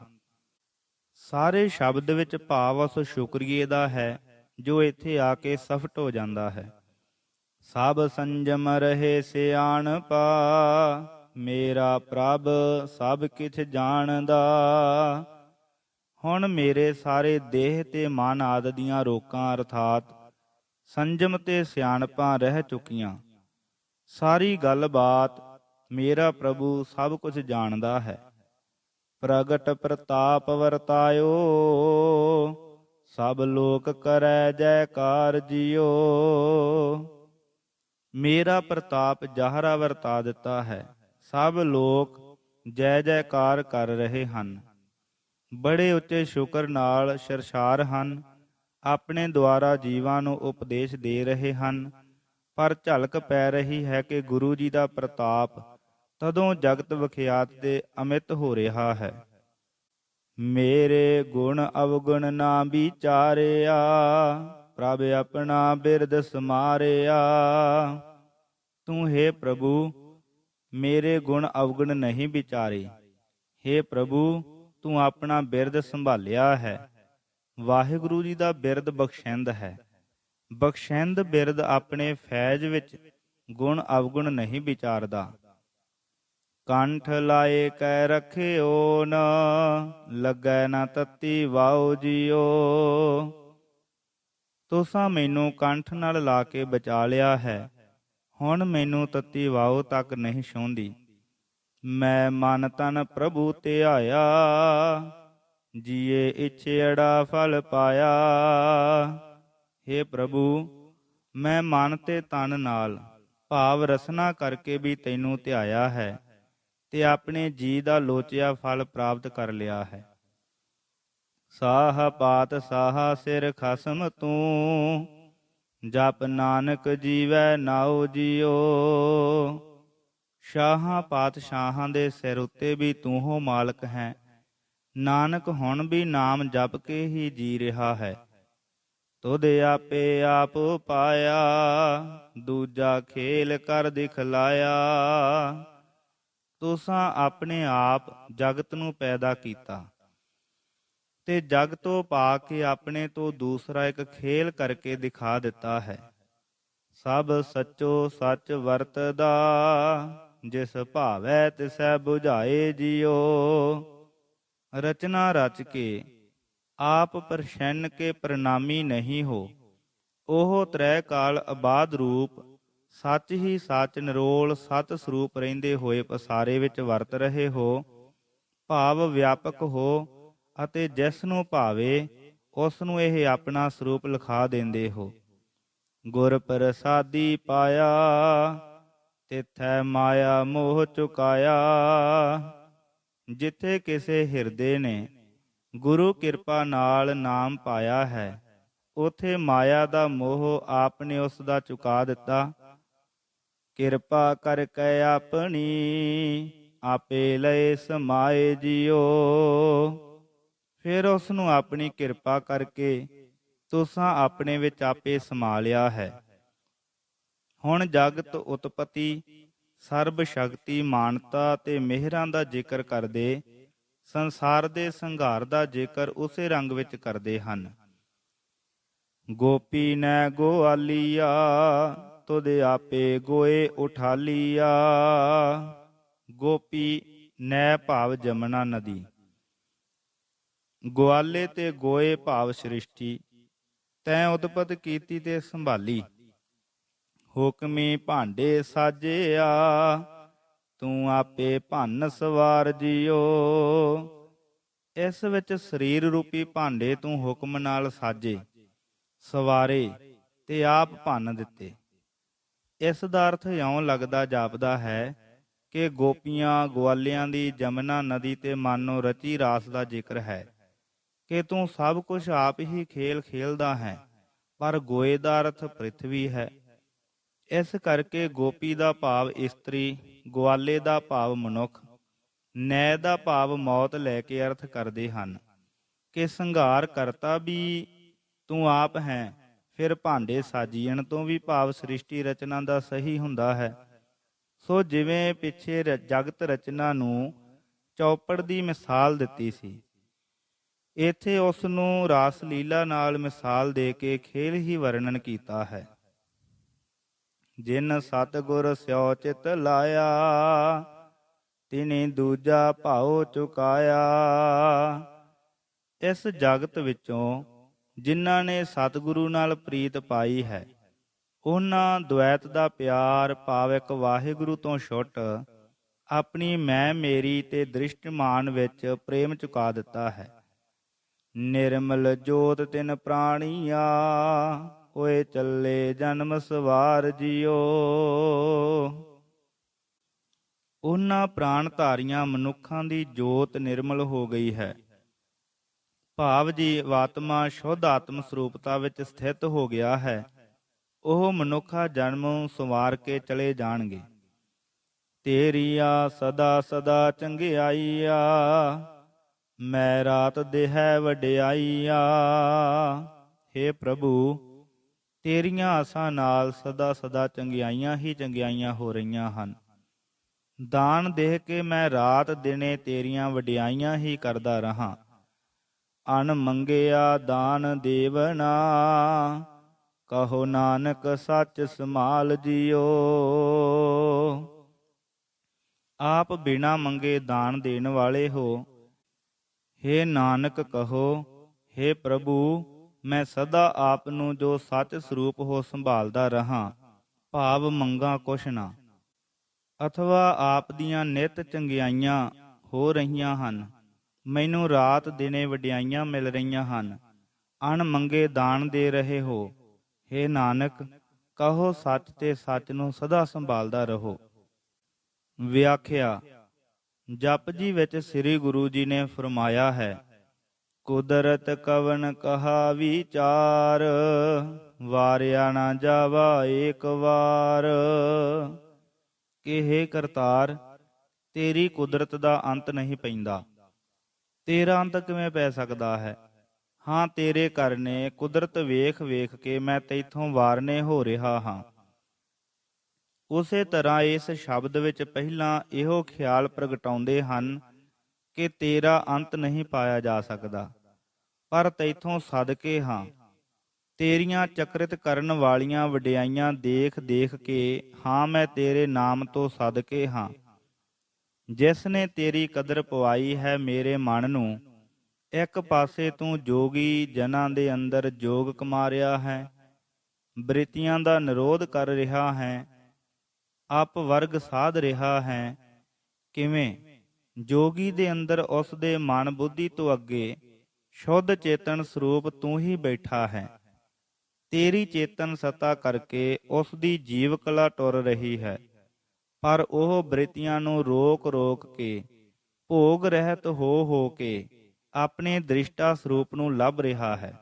ਸਾਰੇ ਸ਼ਬਦ ਵਿੱਚ ਭਾਵ ਉਸ ਸ਼ੁਕਰੀਏ ਦਾ ਹੈ ਜੋ ਇੱਥੇ ਆ ਕੇ ਸਫਟ ਹੋ ਜਾਂਦਾ ਹੈ। ਸਭ ਸੰਜਮ ਰਹੇ ਸਿਆਣਪਾ, ਮੇਰਾ ਪ੍ਰਭ ਸਭ ਕਿਛ ਜਾਣਦਾ। ਹੁਣ ਮੇਰੇ ਸਾਰੇ ਦੇਹ ਤੇ ਮਨ ਆਦਿ ਦੀਆਂ ਰੋਕਾਂ ਅਰਥਾਤ ਸੰਜਮ ਤੇ ਸਿਆਣਪਾਂ ਰਹਿ ਚੁੱਕੀਆਂ। ਸਾਰੀ ਗੱਲਬਾਤ ਮੇਰਾ ਪ੍ਰਭੂ ਸਭ ਕੁਝ ਜਾਣਦਾ ਹੈ। ਪ੍ਰਗਟ ਪ੍ਰਤਾਪ ਵਰਤਾਇਓ, ਸਭ ਲੋਕ ਕਰੈ ਜੈਕਾਰ ਜਿਉ। ਮੇਰਾ ਪ੍ਰਤਾਪ ਜਾਹਰਾ ਵਰਤਾ ਦਿੱਤਾ ਹੈ, ਸਭ ਲੋਕ ਜੈ ਜੈਕਾਰ ਕਰ ਰਹੇ ਹਨ। ਬੜੇ ਉੱਚੇ ਸ਼ੁਕਰ ਨਾਲ ਸਰਸ਼ਾਰ ਹਨ, ਆਪਣੇ ਦੁਆਰਾ ਜੀਵਾਂ ਨੂੰ ਉਪਦੇਸ਼ ਦੇ ਰਹੇ ਹਨ। ਪਰ ਝਲਕ ਪੈ ਰਹੀ ਹੈ ਕਿ ਗੁਰੂ ਜੀ ਦਾ ਪ੍ਰਤਾਪ ਤਦੋਂ ਜਗਤ ਵਿਖਿਆਤ ਤੇ ਅਮਿਤ ਹੋ ਰਿਹਾ ਹੈ। ਮੇਰੇ ਗੁਣ ਅਵਗੁਣ ਨਾ ਵਿਚਾਰਿਆ, ਪ੍ਰਭ ਆਪਣਾ ਬਿਰਦ ਸਮਾਰਿਆ। ਤੂੰ ਹੈ ਪ੍ਰਭੂ ਮੇਰੇ ਗੁਣ ਅਵਗੁਣ ਨਹੀਂ ਵਿਚਾਰੇ। ਹੇ ਪ੍ਰਭੂ ਤੂੰ ਆਪਣਾ ਬਿਰਦ ਸੰਭਾਲਿਆ ਹੈ। ਵਾਹਿਗੁਰੂ ਜੀ ਦਾ ਬਿਰਦ ਬਖਸ਼ਿੰਦ ਹੈ। ਬਖਸ਼ਿੰਦ ਬਿਰਦ ਆਪਣੇ ਫੈਜ਼ ਵਿੱਚ ਗੁਣ ਅਵਗੁਣ ਨਹੀਂ ਵਿਚਾਰਦਾ। ਕੰਠ ਲਾਏ ਕੈ ਰਖਿਓ ਨ, ਲੱਗੈ ਨਾ ਤਤੀ ਵਾਉ ਜਿਉ। ਤੁਸਾਂ ਮੈਨੂੰ ਕੰਠ ਨਾਲ ਲਾ ਕੇ ਬਚਾ ਲਿਆ ਹੈ, ਹੁਣ ਮੈਨੂੰ ਤਤੀ ਵਾਉ ਤੱਕ ਨਹੀਂ ਛੂੰਹਦੀ। ਮੈਂ ਮਨ ਤਨ ਪ੍ਰਭੂ ਧਿਆਇਆ, ਜੀਏ ਇਛੇੜਾ ਫਲ ਪਾਇਆ। ਹੇ ਪ੍ਰਭੂ ਮੈਂ ਮਨ ਤੇ ਤਨ ਨਾਲ ਭਾਵ ਰਸਨਾ ਕਰਕੇ ਵੀ ਤੈਨੂੰ ਧਿਆਇਆ ਹੈ ਤੇ ਆਪਣੇ ਜੀ ਦਾ ਲੋਚਿਆ ਫਲ ਪ੍ਰਾਪਤ ਕਰ ਲਿਆ ਹੈ। ਸਾਹ ਪਾਤ ਸਾਹਾ ਸਿਰ ਖਸਮ ਤੂੰ, ਜਪ ਨਾਨਕ ਜੀਵੈ ਨਾਉ ਜਿਉ। ਸ਼ਾਹਾਂ ਪਾਤਸ਼ਾਹਾਂ ਦੇ ਸਿਰ ਉੱਤੇ ਵੀ ਤੂੰ ਹੋ ਮਾਲਕ ਹੈ। ਨਾਨਕ ਹੁਣ ਵੀ ਨਾਮ ਜਪ ਕੇ ਹੀ ਜੀ ਰਿਹਾ ਹੈ। ਤੁਧ ਆਪੇ ਆਪ ਪਾਇਆ, ਦੂਜਾ ਖੇਲ ਕਰ ਦਿਖਲਾਇਆ। ਤੁਸਾਂ ਆਪਣੇ ਆਪ ਜਗਤ ਨੂੰ ਪੈਦਾ ਕੀਤਾ ਤੇ ਜਗ ਤੋਂ ਪਾ ਕੇ ਆਪਣੇ ਤੋਂ ਦੂਸਰਾ ਇੱਕ ਖੇਲ ਕਰਕੇ ਦਿਖਾ ਦਿੱਤਾ ਹੈ। ਸਭ ਸੱਚੋ ਸੱਚ ਵਰਤਦਾ, ਜਿਸ ਭਾਵੈ ਤਿਸੈ ਬੁਝਾਏ ਜਿਉ। ਰਚਨਾ ਰਚ ਕੇ ਆਪ ਪ੍ਰਸੰਨ ਕੇ ਪ੍ਰਣਾਮੀ ਨਹੀਂ ਹੋ। ਉਹ ਤ੍ਰੈ ਕਾਲ ਅਬਾਦ ਰੂਪ ਸੱਚ ਹੀ ਸੱਚ ਨਿਰੋਲ ਸਤ ਸਰੂਪ ਰਹਿੰਦੇ ਹੋਏ ਪਸਾਰੇ ਵਿੱਚ ਵਰਤ ਰਹੇ ਹੋ। ਭਾਵ ਵਿਆਪਕ ਹੋ ਅਤੇ ਜਿਸ ਨੂੰ ਭਾਵੇ ਉਸ ਨੂੰ ਇਹ ਆਪਣਾ ਸਰੂਪ ਲਿਖਾ ਦਿੰਦੇ ਹੋ। ਗੁਰ ਪ੍ਰਸਾਦੀ ਪਾਇਆ, ਤਿਥੈ ਮਾਇਆ ਮੋਹ ਚੁਕਾਇਆ। ਜਿੱਥੇ ਕਿਸੇ ਹਿਰਦੇ ਨੇ ਗੁਰੂ ਕਿਰਪਾ ਨਾਲ ਨਾਮ ਪਾਇਆ ਹੈ, ਉਥੇ ਮਾਇਆ ਦਾ ਮੋਹ ਆਪ ਨੇ ਉਸ ਦਾ ਚੁਕਾ ਦਿੱਤਾ। ਕਿਰਪਾ ਕਰਕੇ ਆਪਣੀ, ਆਪੇ ਲਏ ਸਮਾਏ ਜਿਉ। ਫਿਰ ਉਸ ਨੂੰ ਆਪਣੀ ਕਿਰਪਾ ਕਰਕੇ ਤੁਸਾਂ ਆਪਣੇ ਵਿੱਚ ਆਪੇ ਸਮਾ ਲਿਆ ਹੈ। ਹੁਣ ਜਗਤ ਉਤਪਤੀ, ਸਰਬ ਸ਼ਕਤੀ, ਮਾਨਤਾ ਤੇ ਮਿਹਰਾਂ ਦਾ ਜ਼ਿਕਰ ਕਰਦੇ ਸੰਸਾਰ ਦੇ ਸੰਘਾਰ ਦਾ ਜ਼ਿਕਰ ਉਸੇ ਰੰਗ ਵਿੱਚ ਕਰਦੇ ਹਨ। ਗੋਪੀ ਨੈ ਗੋਆਲੀਆ, ਤੁਧ ਆਪੇ ਗੋਏ ਉਠਾਲੀਆ। ਗੋਪੀ ਨੈ ਭਾਵ ਜਮਨਾ ਨਦੀ, ਗੁਆਲੇ ਤੇ ਗੋਏ ਭਾਵ ਸ੍ਰਿਸ਼ਟੀ ਤੈਂ ਉਤਪਤ ਕੀਤੀ ਤੇ ਸੰਭਾਲੀ। ਹੁਕਮੀ ਭਾਂਡੇ ਸਾਜਿਆ, ਤੂੰ ਆਪੇ ਭੰਨ ਸਵਾਰ ਜਿਉ। ਇਸ ਵਿੱਚ ਸਰੀਰ ਰੂਪੀ ਭਾਂਡੇ ਤੂੰ ਹੁਕਮ ਨਾਲ ਸਾਜੇ, ਸਵਾਰੇ ਤੇ ਆਪ ਭੰਨ ਦਿੱਤੇ। ਇਸ ਦਾ ਅਰਥ ਇਉਂ ਲੱਗਦਾ ਜਾਪਦਾ ਹੈ ਕਿ ਗੋਪੀਆਂ ਗਵਾਲਿਆਂ ਦੀ ਜਮਨਾ ਨਦੀ ਤੇ ਮਾਨੋ ਰਚੀ ਰਾਸ ਦਾ ਜ਼ਿਕਰ ਹੈ ਕਿ ਤੂੰ ਸਭ ਕੁਝ ਆਪ ਹੀ ਖੇਲ ਖੇਲਦਾ ਹੈ। ਪਰ ਗੋਏ ਦਾ ਅਰਥ ਪ੍ਰਿਥਵੀ ਹੈ। ਇਸ ਕਰਕੇ ਗੋਪੀ ਦਾ ਭਾਵ ਇਸਤਰੀ, ਗਵਾਲੇ ਦਾ ਭਾਵ ਮਨੁੱਖ, ਨੈ ਦਾ ਭਾਵ ਮੌਤ ਲੈ ਕੇ ਅਰਥ ਕਰਦੇ ਹਨ ਕਿ ਸੰਘਾਰ ਕਰਤਾ ਵੀ ਤੂੰ ਆਪ ਹੈ। ਫਿਰ ਭਾਂਡੇ ਸਾਜੀਣ ਤੋਂ ਵੀ ਭਾਵ ਸ੍ਰਿਸ਼ਟੀ ਰਚਨਾ ਦਾ ਸਹੀ ਹੁੰਦਾ ਹੈ। ਸੋ ਜਿਵੇਂ ਪਿੱਛੇ ਜਗਤ ਰਚਨਾ ਨੂੰ ਚੌਪੜ ਦੀ ਮਿਸਾਲ ਦਿੱਤੀ ਸੀ, ਇੱਥੇ ਉਸ ਨੂੰ ਰਾਸ ਲੀਲਾ ਨਾਲ ਮਿਸਾਲ ਦੇ ਕੇ ਖੇਲ ਹੀ ਵਰਣਨ ਕੀਤਾ ਹੈ। ਜਿਨ ਸਤਿਗੁਰ ਸਿਉ ਚਿਤ ਲਾਇਆ, ਤਿਨੀ ਦੂਜਾ ਭਾਉ ਚੁਕਾਇਆ। ਇਸ ਜਗਤ ਵਿੱਚੋਂ ਜਿਨ੍ਹਾਂ ਨੇ ਸਤਿਗੁਰੂ ਨਾਲ ਪ੍ਰੀਤ ਪਾਈ ਹੈ, ਉਹਨਾਂ ਦੁਐਤ ਦਾ ਪਿਆਰ ਭਾਵ ਇੱਕ ਵਾਹਿਗੁਰੂ ਤੋਂ ਛੁੱਟ ਆਪਣੀ ਮੈਂ ਮੇਰੀ ਤੇ ਦ੍ਰਿਸ਼ਟਮਾਨ ਵਿੱਚ ਪ੍ਰੇਮ ਚੁਕਾ ਦਿੱਤਾ ਹੈ। ਨਿਰਮਲ ਜੋਤ ਤਿਨ ਪ੍ਰਾਣੀਆ, ਹੋਏ ਚੱਲੇ ਜਨਮ ਸਵਾਰ ਜਿਉ। ਉਹਨਾਂ ਪ੍ਰਾਣ ਧਾਰੀਆਂ ਮਨੁੱਖਾਂ ਦੀ ਜੋਤ ਨਿਰਮਲ ਹੋ ਗਈ ਹੈ। ਭਾਵ ਜੀਵਾਤਮਾ ਸ਼ੁੱਧ ਆਤਮ ਸਰੂਪਤਾ ਵਿੱਚ ਸਥਿਤ ਹੋ ਗਿਆ ਹੈ। ਉਹ ਮਨੁੱਖਾ ਜਨਮ ਸੰਵਾਰ ਕੇ ਚਲੇ ਜਾਣਗੇ। ਤੇਰੀਆ ਸਦਾ ਸਦਾ ਚੰਗਿਆਈਆ, ਮੈਂ ਰਾਤ ਦੇਹ ਵਡਿਆਈਆ। ਹੇ ਪ੍ਰਭੂ, ਤੇਰੀਆਂ ਆਸਾਂ ਨਾਲ ਸਦਾ ਸਦਾ ਚੰਗਿਆਈਆਂ ਹੀ ਚੰਗਿਆਈਆਂ ਹੋ ਰਹੀਆਂ ਹਨ। ਦਾਨ ਦੇਹ ਕੇ ਮੈਂ ਰਾਤ ਦਿਨੇ ਤੇਰੀਆਂ ਵਡਿਆਈਆਂ ਹੀ ਕਰਦਾ ਰਹਾ। ਅਣ ਮੰਗਿਆ ਦਾਨ ਦੇਵਨਾ, ਕਹੋ ਨਾਨਕ ਸੱਚ ਸਮਾਲ ਜਿਉ। ਆਪ ਬਿਨਾ ਮੰਗੇ ਦਾਨ ਦੇਣ ਵਾਲੇ ਹੋ। ਹੇ ਨਾਨਕ ਕਹੋ, ਹੇ ਪ੍ਰਭੂ, ਮੈਂ ਸਦਾ ਆਪ ਨੂੰ ਜੋ ਸੱਚ ਸਰੂਪ ਹੋ ਸੰਭਾਲਦਾ ਰਹਾ, ਭਾਵ ਮੰਗਾ ਕੁਛ ਨਾ। ਅਥਵਾ ਆਪ ਦੀਆਂ ਨਿਤ ਚੰਗਿਆਈਆਂ ਹੋ ਰਹੀਆਂ ਹਨ, ਮੈਨੂੰ ਰਾਤ ਦਿਨੇ ਵਡਿਆਈਆਂ ਮਿਲ ਰਹੀਆਂ ਹਨ। ਅਣ ਮੰਗੇ ਦਾਨ ਦੇ ਰਹੇ ਹੋ। ਹੇ ਨਾਨਕ ਕਹੋ, ਸੱਚ ਤੇ ਸੱਚ ਨੂੰ ਸਦਾ ਸੰਭਾਲਦਾ ਰਹੋ। ਵਿਆਖਿਆ। ਜਪਜੀ ਵਿੱਚ ਸ੍ਰੀ ਗੁਰੂ ਜੀ ਨੇ ਫਰਮਾਇਆ ਹੈ, ਕੁਦਰਤ ਕਵਨ ਕਹਾ ਵਿਚਾਰ, ਵਾਰਿਆ ਨਾ ਜਾਵਾ ਏਕ ਵਾਰ। ਕਿ ਹੇ ਕਰਤਾਰ, ਤੇਰੀ ਕੁਦਰਤ ਦਾ ਅੰਤ ਨਹੀਂ ਪੈਂਦਾ। ਤੇਰਾ ਅੰਤ ਕਿਵੇਂ ਪੈ ਸਕਦਾ ਹੈ? ਹਾਂ, ਤੇਰੇ ਕਰਨੇ ਕੁਦਰਤ ਵੇਖ ਵੇਖ ਕੇ ਮੈਂ ਤੈਥੋਂ ਵਾਰਨੇ ਹੋ ਰਿਹਾ ਹਾਂ। ਉਸੇ ਤਰ੍ਹਾਂ ਇਸ ਸ਼ਬਦ ਵਿੱਚ ਪਹਿਲਾਂ ਇਹੋ ਖਿਆਲ ਪ੍ਰਗਟਾਉਂਦੇ ਹਨ ਕਿ ਤੇਰਾ ਅੰਤ ਨਹੀਂ ਪਾਇਆ ਜਾ ਸਕਦਾ, ਪਰ ਤੈਥੋਂ ਸਦਕੇ ਹਾਂ। ਤੇਰੀਆਂ ਚਕਰਿਤ ਕਰਨ ਵਾਲੀਆਂ ਵਡਿਆਈਆਂ ਦੇਖ ਦੇਖ ਕੇ ਹਾਂ, ਮੈਂ ਤੇਰੇ ਨਾਮ ਤੋਂ ਸਦਕੇ ਹਾਂ। ਜਿਸ ਨੇ ਤੇਰੀ ਕਦਰ ਪਵਾਈ ਹੈ ਮੇਰੇ ਮਨ ਨੂੰ, ਇੱਕ ਪਾਸੇ ਤੂੰ ਜੋਗੀ ਜਨਾਂ ਦੇ ਅੰਦਰ ਜੋਗ ਕਮਾ ਰਿਹਾ ਹੈ, ਬ੍ਰਿਤੀਆਂ ਦਾ ਨਿਰੋਧ ਕਰ ਰਿਹਾ ਹੈ, ਆਪ ਵਰਗ ਸਾਧ ਰਿਹਾ ਹੈ। ਕਿਵੇਂ? ਜੋਗੀ ਦੇ ਅੰਦਰ ਉਸ ਦੇ ਮਨ ਬੁੱਧੀ ਤੋਂ ਅੱਗੇ ਸ਼ੁੱਧ ਚੇਤਨ ਸਰੂਪ ਤੂੰ ਹੀ ਬੈਠਾ ਹੈ। ਤੇਰੀ ਚੇਤਨ ਸੱਤਾ ਕਰਕੇ ਉਸ ਦੀ ਜੀਵ ਕਲਾ ਟੁਰ ਰਹੀ ਹੈ, ਪਰ ਉਹ ਬ੍ਰਿਤੀਆਂ ਨੂੰ ਰੋਕ ਰੋਕ ਕੇ ਭੋਗ ਰਹਿਤ ਹੋ ਕੇ ਆਪਣੇ ਦ੍ਰਿਸ਼ਟਾ ਸਰੂਪ ਨੂੰ ਲੱਭ ਰਿਹਾ ਹੈ।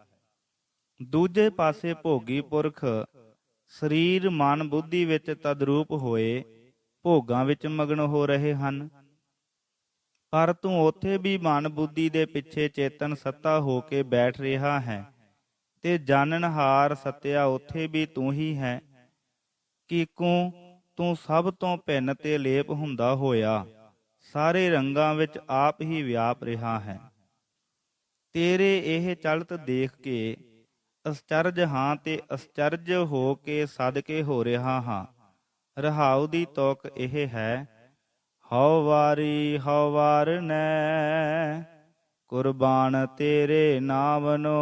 ਦੂਜੇ ਪਾਸੇ ਭੋਗੀ ਪੁਰਖ ਸਰੀਰ ਮਨ ਬੁੱਧੀ ਵਿੱਚ ਤਦਰੂਪ ਹੋਏ ਭੋਗਾਂ ਵਿੱਚ ਮਗਨ ਹੋ ਰਹੇ ਹਨ, ਪਰ ਤੂੰ ਉੱਥੇ ਵੀ ਮਨ ਬੁੱਧੀ ਦੇ ਪਿੱਛੇ ਚੇਤਨ ਸੱਤਾ ਹੋ ਕੇ ਬੈਠ ਰਿਹਾ ਹੈ, ਤੇ ਜਾਣਨਹਾਰ ਸੱਤਿਆ ਉੱਥੇ ਵੀ ਤੂੰ ਹੀ ਹੈ। ਕਿਕੂ ਤੂੰ ਸਭ ਤੋਂ ਭਿੰਨ ਤੇ ਲੇਪ ਹੁੰਦਾ ਹੋਇਆ ਸਾਰੇ ਰੰਗਾਂ ਵਿੱਚ ਆਪ ਹੀ ਵਿਆਪ ਰਿਹਾ ਹੈ। ਤੇਰੇ ਇਹ ਚਲਤ ਦੇਖ ਕੇ ਅਸਚਰਜ ਹਾਂ ਤੇ ਅਸਚਰਜ ਹੋ ਕੇ ਸਦਕੇ ਹੋ ਰਿਹਾ ਹਾਂ। ਰਹਾਉ ਦੀ ਤੁਕ ਇਹ ਹੈ, ਹਉ ਵਾਰੀ ਹਉ ਵਾਰਨੈ, ਕੁਰਬਾਨ ਤੇਰੇ ਨਾਮਨੋ।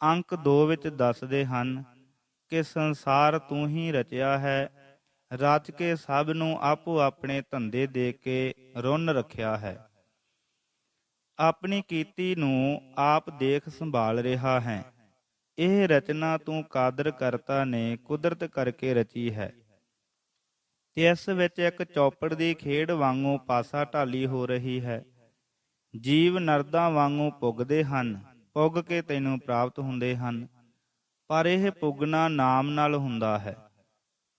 ਅੰਕ 2 ਵਿੱਚ ਦੱਸਦੇ ਹਨ ਕਿ ਸੰਸਾਰ ਤੂੰ ਹੀ ਰਚਿਆ ਹੈ, ਰਚ ਕੇ ਸਭ ਨੂੰ ਆਪੋ ਆਪਣੇ ਧੰਦੇ ਦੇ ਕੇ ਰੁੰਨ ਰੱਖਿਆ ਹੈ। ਆਪਣੀ ਕੀਤੀ ਨੂੰ ਆਪ ਦੇਖ ਸੰਭਾਲ ਰਿਹਾ ਹੈ। ਇਹ ਰਚਨਾ ਤੂੰ ਕਾਦਰ ਕਰਤਾ ਨੇ ਕੁਦਰਤ ਕਰਕੇ ਰਚੀ ਹੈ, ਤੇ ਇਸ ਵਿੱਚ ਇੱਕ ਚੌਪੜ ਦੀ ਖੇਡ ਵਾਂਗੂ ਪਾਸਾ ਢਾਲੀ ਹੋ ਰਹੀ ਹੈ। ਜੀਵ ਨਰਦਾਂ ਵਾਂਗੂ ਪੁੱਗਦੇ ਹਨ, ਪੁੱਗ ਕੇ ਤੈਨੂੰ ਪ੍ਰਾਪਤ ਹੁੰਦੇ ਹਨ, ਪਰ ਇਹ ਪੁੱਗਣਾ ਨਾਮ ਨਾਲ ਹੁੰਦਾ ਹੈ।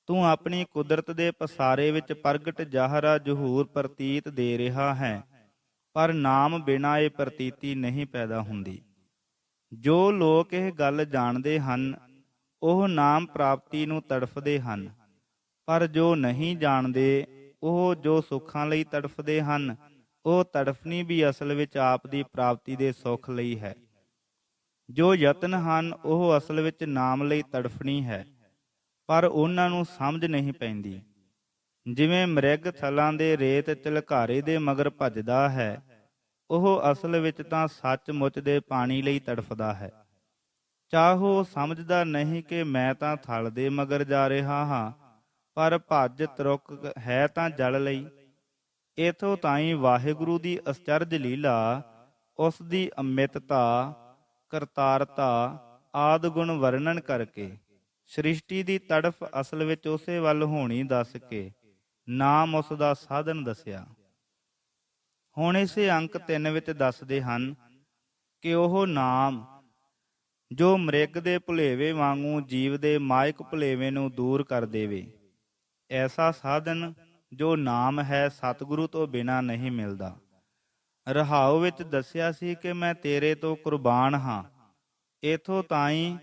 ਤੂੰ ਆਪਣੀ ਕੁਦਰਤ ਦੇ ਪਸਾਰੇ ਵਿੱਚ ਪ੍ਰਗਟ ਜ਼ਾਹਰਾ ਜ਼ਹੂਰ ਪ੍ਰਤੀਤ ਦੇ ਰਿਹਾ ਹੈ, ਪਰ ਨਾਮ ਬਿਨਾਂ ਇਹ ਪ੍ਰਤੀਤੀ ਨਹੀਂ ਪੈਦਾ ਹੁੰਦੀ। ਜੋ ਲੋਕ ਇਹ ਗੱਲ ਜਾਣਦੇ ਹਨ ਉਹ ਨਾਮ ਪ੍ਰਾਪਤੀ ਨੂੰ ਤੜਫਦੇ ਹਨ, ਪਰ ਜੋ ਨਹੀਂ ਜਾਣਦੇ ਉਹ ਜੋ ਸੁੱਖਾਂ ਲਈ ਤੜਫਦੇ ਹਨ, ਉਹ ਤੜਫਣੀ ਵੀ ਅਸਲ ਵਿੱਚ ਆਪ ਦੀ ਪ੍ਰਾਪਤੀ ਦੇ ਸੁੱਖ ਲਈ ਹੈ। ਜੋ ਯਤਨ ਹਨ ਉਹ ਅਸਲ ਵਿੱਚ ਨਾਮ ਲਈ ਤੜਫਣੀ ਹੈ, ਪਰ ਉਹਨਾਂ ਨੂੰ ਸਮਝ ਨਹੀਂ ਪੈਂਦੀ। ਜਿਵੇਂ ਮਿਰਗ ਥਲਾਂ ਦੇ ਰੇਤ ਝਲਕਾਰੇ ਦੇ ਮਗਰ ਭੱਜਦਾ ਹੈ, ਉਹ ਅਸਲ ਵਿੱਚ ਤਾਂ ਸੱਚਮੁੱਚ ਦੇ ਪਾਣੀ ਲਈ ਤੜਫਦਾ ਹੈ। ਚਾਹੋ ਸਮਝਦਾ ਨਹੀਂ ਕਿ ਮੈਂ ਤਾਂ ਥਲ ਦੇ ਮਗਰ ਜਾ ਰਿਹਾ ਹਾਂ, ਪਰ ਭੱਜ ਤਰੁਕ ਹੈ ਤਾਂ ਜਲ ਲਈ। ਇਥੋਂ ਤਾਈਂ ਵਾਹਿਗੁਰੂ ਦੀ ਅਸਚਰਜ ਲੀਲਾ, ਉਸ ਦੀ ਅਮਿਤਤਾ, ਕਰਤਾਰਤਾ ਆਦਿ ਗੁਣ ਵਰਣਨ ਕਰਕੇ ਸ੍ਰਿਸ਼ਟੀ ਦੀ ਤੜਫ ਅਸਲ ਵਿੱਚ ਉਸੇ ਵੱਲ ਹੋਣੀ ਦੱਸ ਕੇ ਨਾਮ ਉਸ ਦਾ ਸਾਧਨ ਦੱਸਿਆ। ਹੁਣ ਇਸੇ ਅੰਕ 3 ਵਿੱਚ ਦੱਸਦੇ ਹਨ ਕਿ ਉਹ ਨਾਮ ਜੋ ਮ੍ਰਿਗ ਦੇ ਭੁਲੇਵੇ ਵਾਂਗੂ ਜੀਵ ਦੇ ਮਾਇਕ ਭੁਲੇਵੇ ਨੂੰ ਦੂਰ ਕਰ ਦੇਵੇ, ਐਸਾ ਸਾਧਨ ਜੋ ਨਾਮ ਹੈ ਸਤਿਗੁਰੂ ਤੋਂ ਬਿਨਾਂ ਨਹੀਂ ਮਿਲਦਾ। ਰਹਾਉ ਵਿੱਚ ਦੱਸਿਆ ਸੀ ਕਿ ਮੈਂ ਤੇਰੇ ਤੋਂ ਕੁਰਬਾਨ ਹਾਂ। ਇਥੋਂ ਤਾਈਂ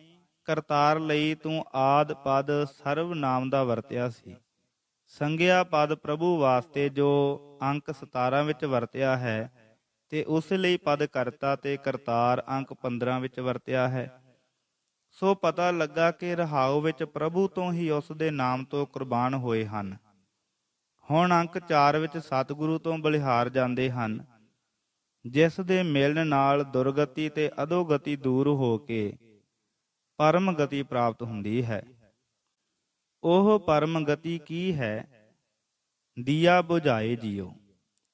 ਕਰਤਾਰ ਲਈ ਤੂੰ ਆਦ ਪਦ ਸਰਵ ਨਾਮ ਦਾ ਵਰਤਿਆ ਸੀ। ਸੰਗਿਆ ਪਦ ਪ੍ਰਭੂ ਵਾਸਤੇ ਜੋ ਅੰਕ 17 ਵਿੱਚ ਵਰਤਿਆ ਹੈ, ਤੇ ਉਸ ਲਈ ਪਦ ਕਰਤਾ ਤੇ ਕਰਤਾਰ ਅੰਕ 15 ਵਿੱਚ ਵਰਤਿਆ ਹੈ। ਸੋ ਪਤਾ ਲੱਗਾ ਕਿ ਰਹਾਉ ਵਿੱਚ ਪ੍ਰਭੂ ਤੋਂ ਹੀ ਉਸ ਦੇ ਨਾਮ ਤੋਂ ਕੁਰਬਾਨ ਹੋਏ ਹਨ। ਹੁਣ ਅੰਕ 4 ਵਿੱਚ ਸਤਿਗੁਰੂ ਤੋਂ ਬਲਿਹਾਰ ਜਾਂਦੇ ਹਨ, ਜਿਸ ਦੇ ਮਿਲਣ ਨਾਲ ਦੁਰਗਤੀ ਤੇ ਅਧੋਗਤੀ ਦੂਰ ਹੋ ਕੇ ਪਰਮ ਗਤੀ ਪ੍ਰਾਪਤ ਹੁੰਦੀ ਹੈ। ਉਹ ਪਰਮ ਗਤੀ ਕੀ ਹੈ? ਦੀਆ ਬੁਝਾਏ ਜੀਓ।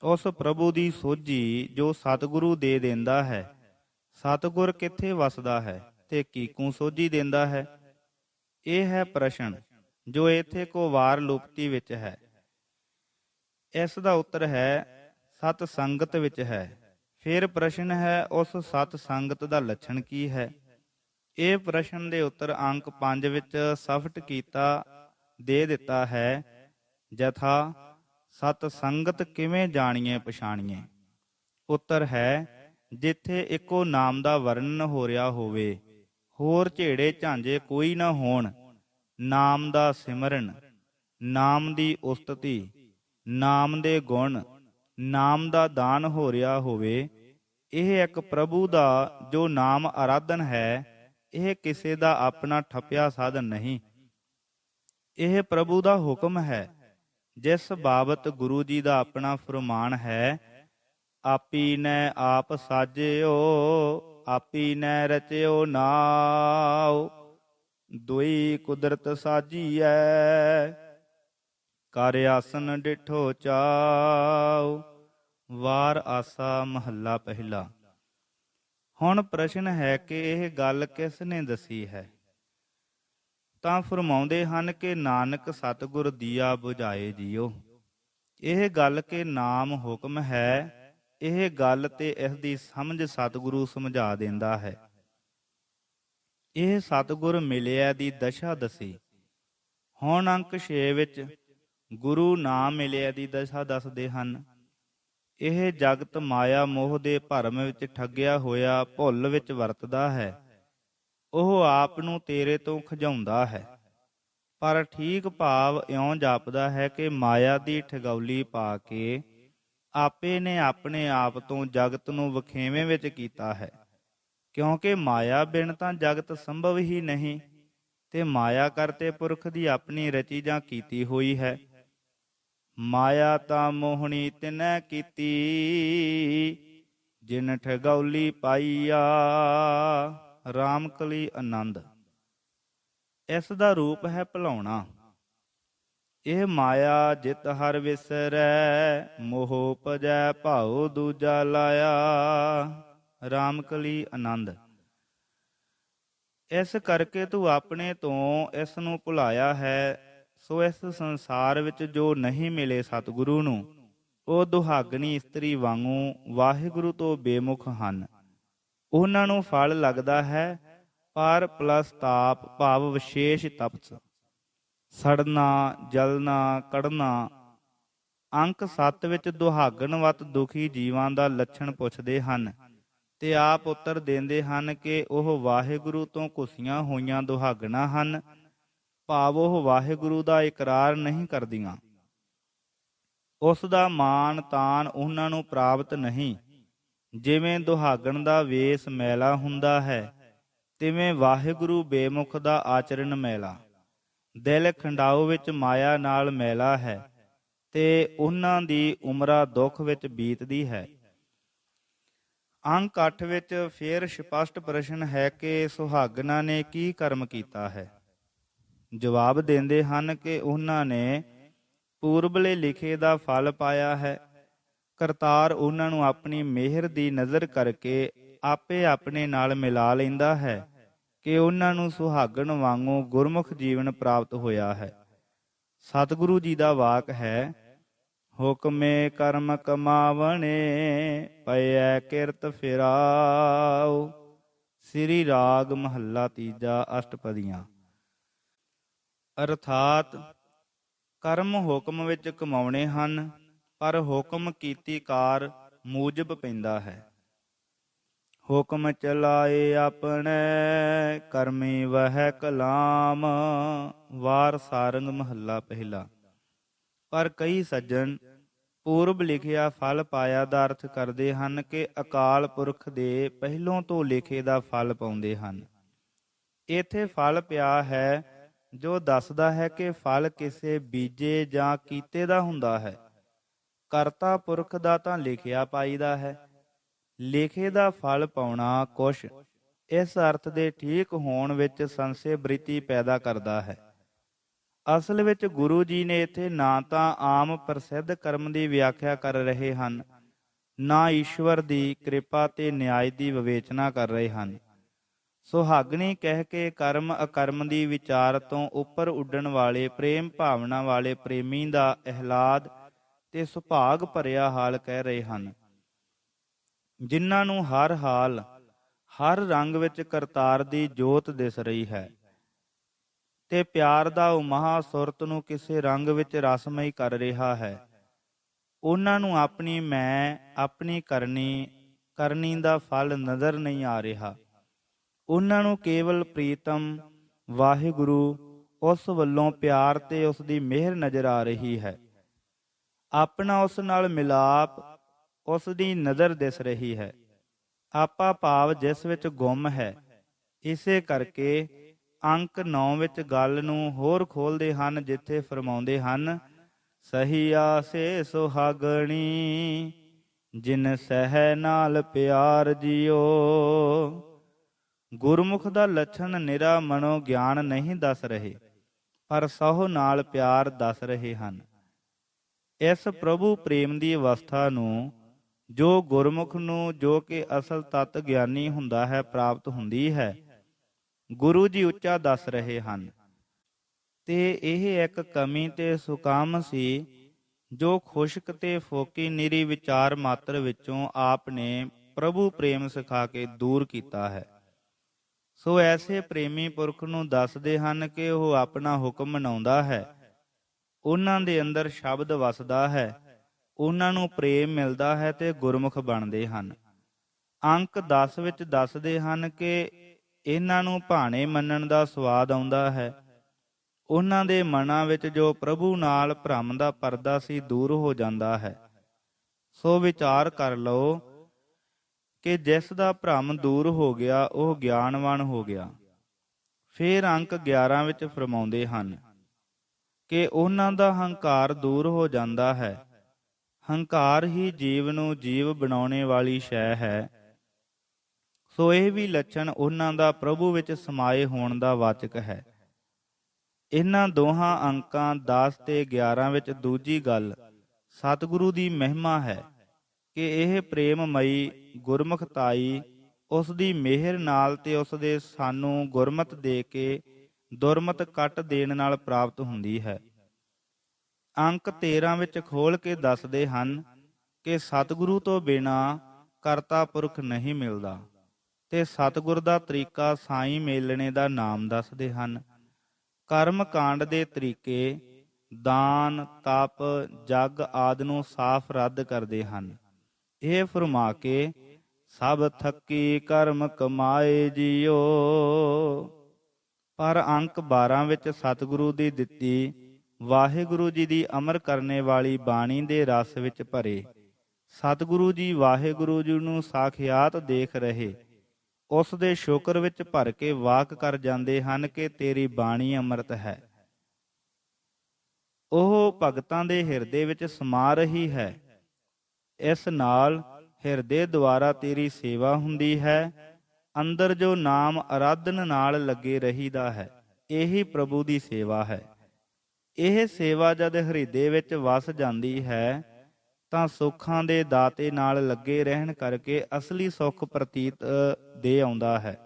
ਉਸ ਪ੍ਰਭੂ ਦੀ ਸੋਝੀ ਜੋ ਸਤਿਗੁਰੂ ਦੇ ਦਿੰਦਾ ਹੈ। ਸਤਿਗੁਰ ਕਿੱਥੇ ਵਸਦਾ ਹੈ ਤੇ ਕੀਕੂ ਸੋਝੀ ਦਿੰਦਾ ਹੈ? ਇਹ ਹੈ ਪ੍ਰਸ਼ਨ ਜੋ ਇੱਥੇ ਕੋ ਵਾਰ ਲੁਪਤੀ ਵਿੱਚ ਹੈ। ਇਸ ਦਾ ਉੱਤਰ ਹੈ ਸਤ ਸੰਗਤ ਵਿੱਚ ਹੈ। ਫਿਰ ਪ੍ਰਸ਼ਨ ਹੈ ਉਸ ਸਤ ਸੰਗਤ ਦਾ ਲੱਛਣ ਕੀ ਹੈ? ਇਹ ਪ੍ਰਸ਼ਨ ਦੇ ਉੱਤਰ ਅੰਕ 5 ਵਿੱਚ ਸਫਟ ਕੀਤਾ ਦੇ ਦਿੱਤਾ ਹੈ। ਜਥਾ ਸਤ ਸੰਗਤ ਕਿਵੇਂ ਜਾਣੀਏ ਪਛਾਣੀਏ? ਉੱਤਰ ਹੈ ਜਿੱਥੇ ਇੱਕੋ ਨਾਮ ਦਾ ਵਰਣਨ ਹੋ ਰਿਹਾ ਹੋਵੇ, ਹੋਰ ਝੇੜੇ ਝਾਂਜੇ ਕੋਈ ਨਾ ਹੋਣ, ਨਾਮ ਦਾ ਸਿਮਰਨ, ਨਾਮ ਦੀ ਉਸਤਤੀ, ਨਾਮ ਦੇ ਗੁਣ, ਨਾਮ ਦਾ ਦਾਨ ਹੋ ਰਿਹਾ ਹੋਵੇ। ਇਹ ਇੱਕ ਪ੍ਰਭੂ ਦਾ ਜੋ ਨਾਮ ਆਰਾਧਨ ਹੈ। ਇਹ ਕਿਸੇ ਦਾ ਆਪਣਾ ਠੱਪਿਆ ਸਾਧਨ ਨਹੀਂ। ਇਹ ਪ੍ਰਭੂ ਦਾ ਹੁਕਮ ਹੈ, ਜਿਸ ਬਾਬਤ ਗੁਰੂ ਜੀ ਦਾ ਆਪਣਾ ਫਰਮਾਨ ਹੈ। ਆਪੀ ਨੈ ਆਪ ਸਾਜਿਓ, ਆਪੀ ਨੈ ਰਚਿਓ ਨਾਉ, ਦੁਈ ਕੁਦਰਤ ਸਾਜੀਐ, ਕਰ ਆਸਨ ਡਿਠੋ ਚਾਉ। ਵਾਰ ਆਸਾ ਮਹੱਲਾ ਪਹਿਲਾ। ਹੁਣ ਪ੍ਰਸ਼ਨ ਹੈ ਕਿ ਇਹ ਗੱਲ ਕਿਸ ਨੇ ਦੱਸੀ ਹੈ? ਤਾਂ ਫਰਮਾਉਂਦੇ ਹਨ ਕਿ ਨਾਨਕ ਸਤਿਗੁਰ ਦੀਆ ਬੁਝਾਏ ਜੀਓ। ਇਹ ਗੱਲ ਕਿ ਨਾਮ ਹੁਕਮ ਹੈ, ਇਹ ਗੱਲ ਤੇ ਇਸ ਦੀ ਸਮਝ ਸਤਿਗੁਰੂ ਸਮਝਾ ਦਿੰਦਾ ਹੈ। ਇਹ ਸਤਿਗੁਰ ਮਿਲਿਆ ਦੀ ਦਸ਼ਾ ਦੱਸੀ। ਹੁਣ ਅੰਕ 6 ਵਿੱਚ ਗੁਰੂ ਨਾਮ ਮਿਲਿਆ ਦੀ ਦਸ਼ਾ ਦੱਸਦੇ ਹਨ। ਇਹ ਜਗਤ ਮਾਇਆ ਮੋਹ ਦੇ ਭਰਮ ਵਿੱਚ ਠੱਗਿਆ ਹੋਇਆ ਭੁੱਲ ਵਿੱਚ ਵਰਤਦਾ ਹੈ। ਉਹ ਆਪ ਨੂੰ ਤੇਰੇ ਤੋਂ ਖਿਜਾਉਂਦਾ ਹੈ, ਪਰ ਠੀਕ ਭਾਵ ਇਉਂ ਜਾਪਦਾ ਹੈ ਕਿ ਮਾਇਆ ਦੀ ਠਗੌਲੀ ਪਾ ਕੇ ਆਪੇ ਨੇ ਆਪਣੇ ਆਪ ਤੋਂ ਜਗਤ ਨੂੰ ਵਖੇਵੇਂ ਵਿੱਚ ਕੀਤਾ ਹੈ। ਕਿਉਂਕਿ ਮਾਇਆ ਬਿਨ ਤਾਂ ਜਗਤ ਸੰਭਵ ਹੀ ਨਹੀਂ, ਤੇ ਮਾਇਆ ਕਰਤੇ ਪੁਰਖ ਦੀ ਆਪਣੀ ਰਚੀ ਜਾਂ ਕੀਤੀ ਹੋਈ ਹੈ। ਮਾਇਆ ਤਾਂ ਮੋਹਣੀ ਤਿਨੈ ਕੀਤੀ, ਜਿਨ ਠਗੌਲੀ ਪਾਈਆ। ਰਾਮਕਲੀ ਆਨੰਦ। ਇਸ ਦਾ ਰੂਪ ਹੈ ਭੁਲਾਉਣਾ। ਇਹ ਮਾਇਆ ਜਿਤ ਹਰ ਵਿਸਰੈ, ਮੋਹ ਉਪਜੈ ਭਾਉ ਦੂਜਾ ਲਾਇਆ। ਰਾਮਕਲੀ ਆਨੰਦ। ਇਸ ਕਰਕੇ ਤੂੰ ਆਪਣੇ ਤੋਂ ਇਸ ਨੂੰ ਭੁਲਾਇਆ ਹੈ। ਸੋ ਇਸ ਸੰਸਾਰ ਵਿੱਚ ਜੋ ਨਹੀਂ ਮਿਲੇ ਸਤਿਗੁਰੂ ਨੂੰ, ਉਹ ਦੁਹਾਗਣੀ ਇਸਤਰੀ ਵਾਂਗੂ ਵਾਹਿਗੁਰੂ ਤੋਂ ਬੇਮੁਖ ਹਨ। ਉਹਨਾਂ ਨੂੰ ਫਲ ਲੱਗਦਾ ਹੈ, ਪਰ ਪਲਸ ਤਾਪ ਭਾਵ ਵਿਸ਼ੇਸ਼ ਤਪਸ, ਸੜਨਾ, ਜਲਣਾ, ਕੜਨਾ। ਅੰਕ 7 ਵਿੱਚ ਦੁਹਾਗਣਵਤ ਦੁਖੀ ਜੀਵਾਂ ਦਾ ਲੱਛਣ ਪੁੱਛਦੇ ਹਨ, ਤੇ ਆਪ ਉੱਤਰ ਦਿੰਦੇ ਹਨ ਕਿ ਉਹ ਵਾਹਿਗੁਰੂ ਤੋਂ ਘੁਸੀਆਂ ਹੋਈਆਂ ਦੁਹਾਗਣਾ ਹਨ, ਭਾਵ ਉਹ ਵਾਹਿਗੁਰੂ ਦਾ ਇਕਰਾਰ ਨਹੀਂ ਕਰਦੀਆਂ। ਉਸ ਦਾ ਮਾਣ ਤਾਣ ਉਹਨਾਂ ਨੂੰ ਪ੍ਰਾਪਤ ਨਹੀਂ। ਜਿਵੇਂ ਦੁਹਾਗਣ ਦਾ ਵੇਸ ਮੈਲਾ ਹੁੰਦਾ ਹੈ, ਤਿਵੇਂ ਵਾਹਿਗੁਰੂ ਬੇਮੁਖ ਦਾ ਆਚਰਣ ਮੈਲਾ। ਦਿਲ ਖੰਡਾਓ ਵਿੱਚ ਮਾਇਆ ਨਾਲ ਮੈਲਾ ਹੈ, ਤੇ ਉਹਨਾਂ ਦੀ ਉਮਰਾ ਦੁੱਖ ਵਿੱਚ ਬੀਤਦੀ ਹੈ। ਅੰਕ 8 ਵਿੱਚ ਫੇਰ ਸਪਸ਼ਟ ਪ੍ਰਸ਼ਨ ਹੈ ਕਿ ਸੁਹਾਗਣਾ ਨੇ ਕੀ ਕਰਮ ਕੀਤਾ ਹੈ। ਜਵਾਬ ਦਿੰਦੇ ਹਨ ਕਿ ਉਹਨਾਂ ਨੇ ਪੂਰਬਲੇ ਲਿਖੇ ਦਾ ਫਲ ਪਾਇਆ ਹੈ। ਕਰਤਾਰ ਉਹਨਾਂ ਨੂੰ ਆਪਣੀ ਮਿਹਰ ਦੀ ਨਜ਼ਰ ਕਰਕੇ ਆਪੇ ਆਪਣੇ ਨਾਲ ਮਿਲਾ ਲੈਂਦਾ ਹੈ ਕਿ ਉਹਨਾਂ ਨੂੰ ਸੁਹਾਗਣ ਵਾਂਗੂ ਗੁਰਮੁਖ ਜੀਵਨ ਪ੍ਰਾਪਤ ਹੋਇਆ ਹੈ। ਸਤਿਗੁਰੂ ਜੀ ਦਾ ਵਾਕ ਹੈ, ਹੁਕਮੇ ਕਰਮ ਕਮਾਵਣੇ ਪਇਐ ਕਿਰਤ ਫਿਰਾਉ। ਸ੍ਰੀ ਰਾਗ ਮਹੱਲਾ ਤੀਜਾ, ਅਸ਼ਟਪਦੀਆਂ। ਅਰਥਾਤ ਕਰਮ ਹੁਕਮ ਵਿੱਚ ਕਮਾਉਣੇ ਹਨ, ਪਰ ਹੁਕਮ ਕੀਤੀ ਕਾਰ ਮੂਜਬ ਪੈਂਦਾ ਹੈ। ਹੁਕਮ ਚਲਾਏ ਆਪਣੇ ਕਰਮੀ ਵਹਿ ਕਲਾਮ। ਵਾਰ ਸਾਰੰਗ ਮਹੱਲਾ ਪਹਿਲਾ। ਪਰ ਕਈ ਸੱਜਣ ਪੂਰਬ ਲਿਖਿਆ ਫਲ ਪਾਇਆ ਦਾ ਅਰਥ ਕਰਦੇ ਹਨ ਕਿ ਅਕਾਲ ਪੁਰਖ ਦੇ ਪਹਿਲੋਂ ਤੋਂ ਲਿਖੇ ਦਾ ਫਲ ਪਾਉਂਦੇ ਹਨ। ਇੱਥੇ ਫਲ ਪਿਆ ਹੈ ਜੋ ਦੱਸਦਾ ਹੈ ਕਿ ਫਲ ਕਿਸੇ ਬੀਜੇ ਜਾਂ ਕੀਤੇ ਦਾ ਹੁੰਦਾ ਹੈ। ਕਰਤਾ ਪੁਰਖ ਦਾ ਤਾਂ ਲਿਖਿਆ ਪਾਈਦਾ ਹੈ। ਲਿਖੇ ਦਾ ਫਲ ਪਾਉਣਾ ਕੁਛ ਇਸ ਅਰਥ ਦੇ ਠੀਕ ਹੋਣ ਵਿੱਚ ਸੰਸ਼ੇ ਬ੍ਰਿਤੀ ਪੈਦਾ ਕਰਦਾ ਹੈ। ਅਸਲ ਵਿੱਚ ਗੁਰੂ ਜੀ ਨੇ ਇੱਥੇ ਨਾ ਤਾਂ ਆਮ ਪ੍ਰਸਿੱਧ ਕਰਮ ਦੀ ਵਿਆਖਿਆ ਕਰ ਰਹੇ ਹਨ, ਨਾ ਈਸ਼ਵਰ ਦੀ ਕਿਰਪਾ ਤੇ ਨਿਆਏ ਦੀ ਵਿਵੇਚਨਾ ਕਰ ਰਹੇ ਹਨ। ਸੁਹਾਗਣੀ ਕਹਿ ਕੇ ਕਰਮ ਅਕਰਮ ਦੀ ਵਿਚਾਰ ਤੋਂ ਉੱਪਰ ਉੱਡਣ ਵਾਲੇ ਪ੍ਰੇਮ ਭਾਵਨਾ ਵਾਲੇ ਪ੍ਰੇਮੀ ਦਾ ਅਹਿਲਾਦ ਤੇ ਸੁਭਾਗ ਭਰਿਆ ਹਾਲ ਕਹਿ ਰਹੇ ਹਨ, ਜਿਨ੍ਹਾਂ ਨੂੰ ਹਰ ਹਾਲ ਹਰ ਰੰਗ ਵਿੱਚ ਕਰਤਾਰ ਦੀ ਜੋਤ ਦਿਸ ਰਹੀ ਹੈ ਤੇ ਪਿਆਰ ਦਾ ਉਮਹਾ ਸੁਰਤ ਨੂੰ ਕਿਸੇ ਰੰਗ ਵਿੱਚ ਰਸਮਈ ਕਰ ਰਿਹਾ ਹੈ। ਉਹਨਾਂ ਨੂੰ ਆਪਣੀ ਮੈਂ ਆਪਣੀ ਕਰਨੀ ਦਾ ਫਲ ਨਜ਼ਰ ਨਹੀਂ ਆ ਰਿਹਾ। ਉਹਨਾਂ ਨੂੰ ਕੇਵਲ ਪ੍ਰੀਤਮ ਵਾਹਿਗੁਰੂ ਉਸ ਵੱਲੋਂ ਪਿਆਰ ਤੇ ਉਸ ਦੀ ਮਿਹਰ ਨਜ਼ਰ ਆ ਰਹੀ ਹੈ। ਆਪਣਾ ਉਸ ਨਾਲ ਮਿਲਾਪ ਉਸ ਦੀ ਨਜ਼ਰ ਦਿਸ ਰਹੀ ਹੈ। ਆਪਾ ਭਾਵ ਜਿਸ ਵਿੱਚ ਗੁੰਮ ਹੈ। ਇਸੇ ਕਰਕੇ ਅੰਕ 9 ਵਿੱਚ ਗੱਲ ਨੂੰ ਹੋਰ ਖੋਲਦੇ ਹਨ, ਜਿੱਥੇ ਫਰਮਾਉਂਦੇ ਹਨ, ਸਹੀ ਆਸੇ ਸੁਹਾਗਣੀ ਜਿਨ ਸਹਿ ਨਾਲ ਪਿਆਰ ਜਿਓ। ਗੁਰਮੁਖ ਦਾ ਲੱਛਣ ਨਿਰਾ ਮਨੋ ਗਿਆਨ ਨਹੀਂ ਦੱਸ ਰਹੇ, ਪਰ ਸਹੁ ਨਾਲ ਪਿਆਰ ਦੱਸ ਰਹੇ ਹਨ। ਇਸ ਪ੍ਰਭੂ ਪ੍ਰੇਮ ਦੀ ਅਵਸਥਾ ਨੂੰ ਜੋ ਗੁਰਮੁਖ ਨੂੰ, ਜੋ ਕਿ ਅਸਲ ਤਤ ਗਿਆਨੀ ਹੁੰਦਾ ਹੈ, ਪ੍ਰਾਪਤ ਹੁੰਦੀ ਹੈ, ਗੁਰੂ ਜੀ ਉੱਚਾ ਦੱਸ ਰਹੇ ਹਨ। ਤੇ ਇਹ ਇੱਕ ਕਮੀ ਤੇ ਸੁਕਾਮ ਸੀ ਜੋ ਖੁਸ਼ਕ ਤੇ ਫੋਕੀ ਨਿਰੀ ਵਿਚਾਰ ਮਾਤਰ ਵਿੱਚੋਂ ਆਪ ਨੇ ਪ੍ਰਭੂ ਪ੍ਰੇਮ ਸਿਖਾ ਕੇ ਦੂਰ ਕੀਤਾ ਹੈ। ਸੋ ਐਸੇ ਪ੍ਰੇਮੀ ਪੁਰਖ ਨੂੰ ਦੱਸਦੇ ਹਨ ਕਿ ਉਹ ਆਪਣਾ ਹੁਕਮ ਮਨਾਉਂਦਾ ਹੈ, ਉਹਨਾਂ ਦੇ ਅੰਦਰ ਸ਼ਬਦ ਵਸਦਾ ਹੈ, ਉਹਨਾਂ ਨੂੰ ਪ੍ਰੇਮ ਮਿਲਦਾ ਹੈ ਤੇ ਗੁਰਮੁਖ ਬਣਦੇ ਹਨ। ਅੰਕ 10 ਵਿੱਚ ਦੱਸਦੇ ਹਨ ਕਿ ਇਹਨਾਂ ਨੂੰ ਭਾਣੇ ਮੰਨਣ ਦਾ ਸਵਾਦ ਆਉਂਦਾ ਹੈ। ਉਹਨਾਂ ਦੇ ਮਨਾਂ ਵਿੱਚ ਜੋ ਪ੍ਰਭੂ ਨਾਲ ਭਰਮ ਦਾ ਪਰਦਾ ਸੀ ਦੂਰ ਹੋ ਜਾਂਦਾ ਹੈ। ਸੋ ਵਿਚਾਰ ਕਰ ਲਓ ਕਿ ਜਿਸ ਦਾ ਭਰਮ ਦੂਰ ਹੋ ਗਿਆ ਉਹ ਗਿਆਨਵਾਨ ਹੋ ਗਿਆ। ਫਿਰ ਅੰਕ 11 ਵਿੱਚ ਫਰਮਾਉਂਦੇ ਹਨ ਕਿ ਉਹਨਾਂ ਦਾ ਹੰਕਾਰ ਦੂਰ ਹੋ ਜਾਂਦਾ ਹੈ। ਹੰਕਾਰ ਹੀ ਜੀਵ ਨੂੰ ਜੀਵ ਬਣਾਉਣੇ ਵਾਲੀ ਸ਼ੈ ਹੈ। ਸੋ ਇਹ ਵੀ ਲੱਛਣ ਉਹਨਾਂ ਦਾ ਪ੍ਰਭੂ ਵਿੱਚ ਸਮਾਏ ਹੋਣ ਦਾ ਵਾਚਕ ਹੈ। ਇਹਨਾਂ ਦੋਹਾਂ ਅੰਕਾਂ 10 ਤੇ 11 ਵਿੱਚ ਦੂਜੀ ਗੱਲ ਸਤਿਗੁਰੂ ਦੀ ਮਹਿਮਾ ਹੈ ਕਿ ਇਹ ਪ੍ਰੇਮਮਈ ਗੁਰਮੁਖਤਾਈ ਉਸ ਦੀ ਮਿਹਰ ਨਾਲ ਤੇ ਉਸ ਦੇ ਸਾਨੂੰ ਗੁਰਮਤ ਦੇ ਕੇ ਦੁਰਮਤ ਕੱਟ ਦੇਣ ਨਾਲ ਪ੍ਰਾਪਤ ਹੁੰਦੀ ਹੈ। ਅੰਕ 13 ਵਿੱਚ ਖੋਲ ਕੇ ਦੱਸਦੇ ਹਨ ਕਿ ਸਤਿਗੁਰੂ ਤੋਂ ਬਿਨਾਂ ਕਰਤਾ ਪੁਰਖ ਨਹੀਂ ਮਿਲਦਾ ਤੇ ਸਤਿਗੁਰ ਦਾ ਤਰੀਕਾ ਸਾਈਂ ਮੇਲਣੇ ਦਾ ਨਾਮ ਦੱਸਦੇ ਹਨ। ਕਰਮ ਕਾਂਡ ਦੇ ਤਰੀਕੇ ਦਾਨ, ਤਪ, ਜਗ ਆਦਿ ਨੂੰ ਸਾਫ਼ ਰੱਦ ਕਰਦੇ ਹਨ। ਇਹ ਫਰਮਾ ਕੇ ਸਭ ਥੱਕੀ ਕਰਮ ਕਮਾਏ ਜਿਓ। ਪਰ ਅੰਕ 12 ਵਿੱਚ ਸਤਿਗੁਰੂ ਦੀ ਦਿੱਤੀ ਵਾਹਿਗੁਰੂ ਜੀ ਦੀ ਅਮਰ ਕਰਨੇ ਵਾਲੀ ਬਾਣੀ ਦੇ ਰਸ ਵਿੱਚ ਭਰੇ ਸਤਿਗੁਰੂ ਜੀ ਵਾਹਿਗੁਰੂ ਜੀ ਨੂੰ ਸਾਖਿਆਤ ਦੇਖ ਰਹੇ ਉਸ ਦੇ ਸ਼ੁਕਰ ਵਿੱਚ ਭਰ ਕੇ ਵਾਕ ਕਰ ਜਾਂਦੇ ਹਨ ਕਿ ਤੇਰੀ ਬਾਣੀ ਅੰਮ੍ਰਿਤ ਹੈ। ਉਹ ਭਗਤਾਂ ਦੇ ਹਿਰਦੇ ਵਿੱਚ ਸਮਾ ਰਹੀ ਹੈ। ਇਸ ਨਾਲ ਹਿਰਦੇ ਦੁਆਰਾ ਤੇਰੀ ਸੇਵਾ ਹੁੰਦੀ ਹੈ। ਅੰਦਰ ਜੋ ਨਾਮ ਅਰਾਧਨ ਨਾਲ ਲੱਗੇ ਰਹੀਦਾ ਹੈ। ਇਹੀ ਪ੍ਰਭੂ ਦੀ ਸੇਵਾ ਹੈ। ਇਹ ਸੇਵਾ ਜਦ ਹਿਰਦੇ ਵਿੱਚ ਵਸ ਜਾਂਦੀ ਹੈ ਤਾਂ ਸੁੱਖਾਂ ਦੇ ਦਾਤੇ ਨਾਲ ਲੱਗੇ ਰਹਿਣ ਕਰਕੇ ਅਸਲੀ ਸੁੱਖ ਪ੍ਰਤੀਤ ਦੇ ਆਉਂਦਾ ਹੈ।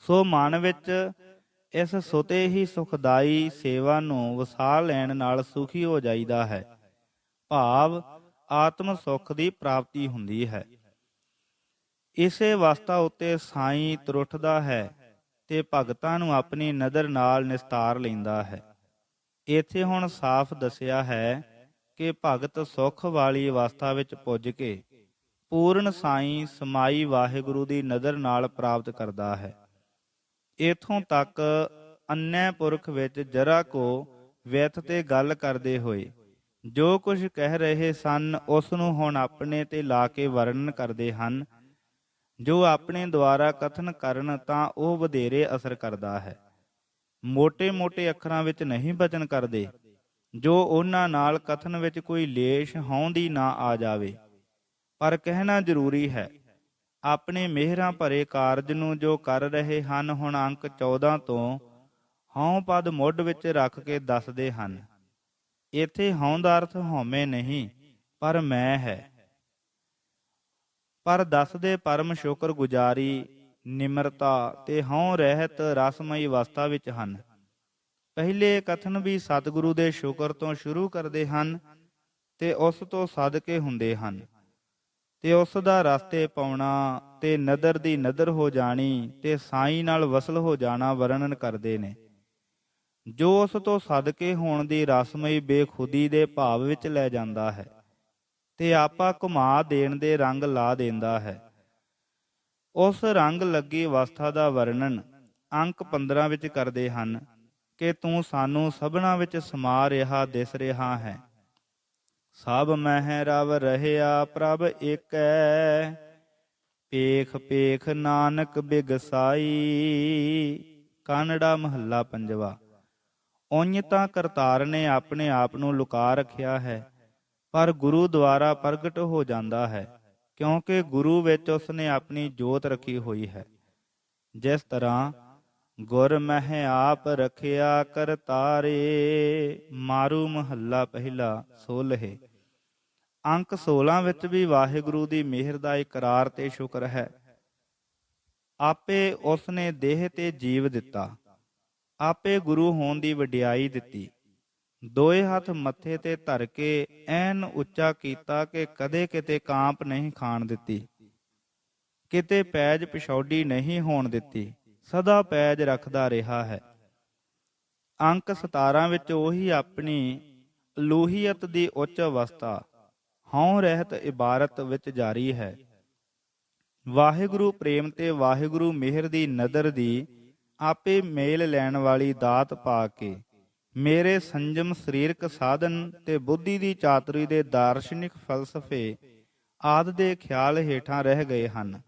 ਸੋ ਮਨ ਵਿੱਚ ਇਸ ਸੁਤੇ ਹੀ ਸੁਖਦਾਈ ਸੇਵਾ ਨੂੰ ਵਸਾ ਲੈਣ ਨਾਲ ਸੁਖੀ ਹੋ ਜਾਈਦਾ ਹੈ, ਭਾਵ ਆਤਮ ਸੁੱਖ ਦੀ ਪ੍ਰਾਪਤੀ ਹੁੰਦੀ ਹੈ। ਇਸੇ ਅਵਸਥਾ ਉੱਤੇ ਸਾਈਂ ਤਰੁੱਠਦਾ ਹੈ ਤੇ ਭਗਤਾਂ ਨੂੰ ਆਪਣੀ ਨਜ਼ਰ ਨਾਲ ਨਿਸਤਾਰ ਲੈਂਦਾ ਹੈ। ਇੱਥੇ ਹੁਣ ਸਾਫ਼ ਦੱਸਿਆ ਹੈ ਕਿ ਭਗਤ ਸੁੱਖ ਵਾਲੀ ਅਵਸਥਾ ਵਿੱਚ ਪੁੱਜ ਕੇ ਪੂਰਨ ਸਾਈਂ ਸਮਾਈ ਵਾਹਿਗੁਰੂ ਦੀ ਨਜ਼ਰ ਨਾਲ ਪ੍ਰਾਪਤ ਕਰਦਾ ਹੈ। ਇਥੋਂ ਤੱਕ ਅੰਨ੍ਹੇ ਪੁਰਖ ਵਿੱਚ ਜਰਾ ਕੋ ਵਿਅਥ ਤੇ ਗੱਲ ਕਰਦੇ ਹੋਏ ਜੋ ਕੁਝ ਕਹਿ ਰਹੇ ਸਨ ਉਸ ਨੂੰ ਹੁਣ ਆਪਣੇ ਤੇ ਲਾ ਕੇ ਵਰਣਨ ਕਰਦੇ ਹਨ। ਜੋ ਆਪਣੇ ਦੁਆਰਾ ਕਥਨ ਕਰਨ ਤਾਂ ਉਹ ਵਧੇਰੇ ਅਸਰ ਕਰਦਾ ਹੈ। ਮੋਟੇ-ਮੋਟੇ ਅੱਖਰਾਂ ਵਿੱਚ ਨਹੀਂ ਬਚਨ ਕਰਦੇ, ਜੋ ਉਹਨਾਂ ਨਾਲ ਕਥਨ ਵਿੱਚ ਕੋਈ ਲੇਸ਼ ਹਉਦੀ ਨਾ ਆ ਜਾਵੇ। ਪਰ ਕਹਿਣਾ ਜ਼ਰੂਰੀ ਹੈ। ਆਪਣੇ ਮਿਹਰਾਂ ਭਰੇ ਕਾਰਜ ਨੂੰ ਜੋ ਕਰ ਰਹੇ ਹਨ, ਹੁਣ ਅੰਕ 14 ਤੋਂ ਹਉ ਪਦ ਮੁੱਢ ਵਿੱਚ ਰੱਖ ਕੇ ਦੱਸਦੇ ਹਨ। ਇੱਥੇ ਹਉ ਦਾ ਅਰਥ ਹਉਮੈ ਨਹੀਂ, ਪਰ ਮੈਂ ਹੈ। ਪਰ ਦੱਸਦੇ ਪਰਮ ਸ਼ੁਕਰ ਗੁਜ਼ਾਰੀ, ਨਿਮਰਤਾ ਤੇ ਹਉ ਰਹਿਤ ਰਸਮਈ ਅਵਸਥਾ ਵਿੱਚ ਹਨ। ਪਹਿਲੇ ਕਥਨ ਵੀ ਸਤਿਗੁਰੂ ਦੇ ਸ਼ੁਕਰ ਤੋਂ ਸ਼ੁਰੂ ਕਰਦੇ ਹਨ ਤੇ ਉਸ ਤੋਂ ਸਦਕੇ ਹੁੰਦੇ ਹਨ, ਤੇ ਉਸ ਦਾ ਰਸਤੇ ਪਾਉਣਾ ਤੇ ਨਦਰ ਦੀ ਨਦਰ ਹੋ ਜਾਣੀ ਤੇ ਸਾਈਂ ਨਾਲ ਵਸਲ ਹੋ ਜਾਣਾ ਵਰਣਨ ਕਰਦੇ ਨੇ। ਜੋ ਉਸ ਤੋਂ ਸਦਕੇ ਹੋਣ ਦੀ ਰਸਮਈ ਬੇਖੁਦੀ ਦੇ ਭਾਵ ਵਿੱਚ ਲੈ ਜਾਂਦਾ ਹੈ ਤੇ ਆਪਾ ਘੁਮਾ ਦੇਣ ਦੇ ਰੰਗ ਲਾ ਦਿੰਦਾ ਹੈ। ਉਸ ਰੰਗ ਲੱਗੀ ਅਵਸਥਾ ਦਾ ਵਰਣਨ ਅੰਕ 15 ਵਿੱਚ ਕਰਦੇ ਹਨ ਕਿ ਤੂੰ ਸਾਨੂੰ ਸਭਨਾਂ ਵਿੱਚ ਸਮਾ ਰਿਹਾ ਦਿਸ ਰਿਹਾ ਹੈ। ਸਭ ਮਹਿ ਰਵ ਰਹਿਆ ਪ੍ਰਭ ਏਕੈ, ਪੇਖ ਪੇਖ ਨਾਨਕ ਬਿਗਸਾਈ। ਕਾਨੜਾ ਮਹੱਲਾ ਪੰਜਵਾ। ਉਂਝ ਤਾਂ ਕਰਤਾਰ ਨੇ ਆਪਣੇ ਆਪ ਨੂੰ ਲੁਕਾ ਰੱਖਿਆ ਹੈ, ਪਰ ਗੁਰੂ ਦੁਆਰਾ ਪ੍ਰਗਟ ਹੋ ਜਾਂਦਾ ਹੈ, ਕਿਉਂਕਿ ਗੁਰੂ ਵਿੱਚ ਉਸਨੇ ਆਪਣੀ ਜੋਤ ਰੱਖੀ ਹੋਈ ਹੈ। ਜਿਸ ਤਰ੍ਹਾਂ ਗੁਰ ਮਹਿ ਆਪ ਰਖਿਆ ਕਰਤਾਰੇ, ਮਾਰੂ ਮਹੱਲਾ ਪਹਿਲਾ ਸੋਲ੍ਹੇ। ਅੰਕ 16 ਵਿੱਚ ਵੀ ਵਾਹਿਗੁਰੂ ਦੀ ਮਿਹਰ ਦਾ ਇਕਰਾਰ ਤੇ ਸ਼ੁਕਰ ਹੈ। ਆਪੇ ਉਸਨੇ ਦੇਹ ਤੇ ਜੀਵ ਦਿੱਤਾ, ਆਪੇ ਗੁਰੂ ਹੋਣ ਦੀ ਵਡਿਆਈ ਦਿੱਤੀ। ਦੋਏ ਹੱਥ ਮੱਥੇ ਤੇ ਧਰ ਕੇ ਐਨ ਉੱਚਾ ਕੀਤਾ ਕਿ ਕਦੇ ਕਿਤੇ ਕਾਂਪ ਨਹੀਂ ਖਾਣ ਦਿੱਤੀ, ਕਿਤੇ ਪੈਜ ਪਿਛੌਡੀ ਨਹੀਂ ਹੋਣ ਦਿੱਤੀ, ਸਦਾ ਪੈਜ ਰੱਖਦਾ ਰਿਹਾ ਹੈ। ਅੰਕ 17 ਵਿੱਚ ਉਹੀ ਆਪਣੀ ਅਲੂਹੀਅਤ ਦੀ ਉੱਚ ਅਵਸਥਾ ਹਉ ਰਹਿਤ ਇਬਾਰਤ ਵਿੱਚ ਜਾਰੀ ਹੈ। ਵਾਹਿਗੁਰੂ ਪ੍ਰੇਮ ਤੇ ਵਾਹਿਗੁਰੂ ਮਿਹਰ ਦੀ ਨਦਰ ਦੀ ਆਪੇ ਮੇਲ ਲੈਣ ਵਾਲੀ ਦਾਤ ਪਾ ਕੇ ਮੇਰੇ ਸੰਜਮ ਸਰੀਰਕ ਸਾਧਨ ਤੇ ਬੁੱਧੀ ਦੀ ਚਾਤਰੀ ਦੇ ਦਾਰਸ਼ਨਿਕ ਫਲਸਫੇ ਆਦਿ ਦੇ ਖਿਆਲ ਹੇਠਾਂ ਰਹਿ ਗਏ ਹਨ।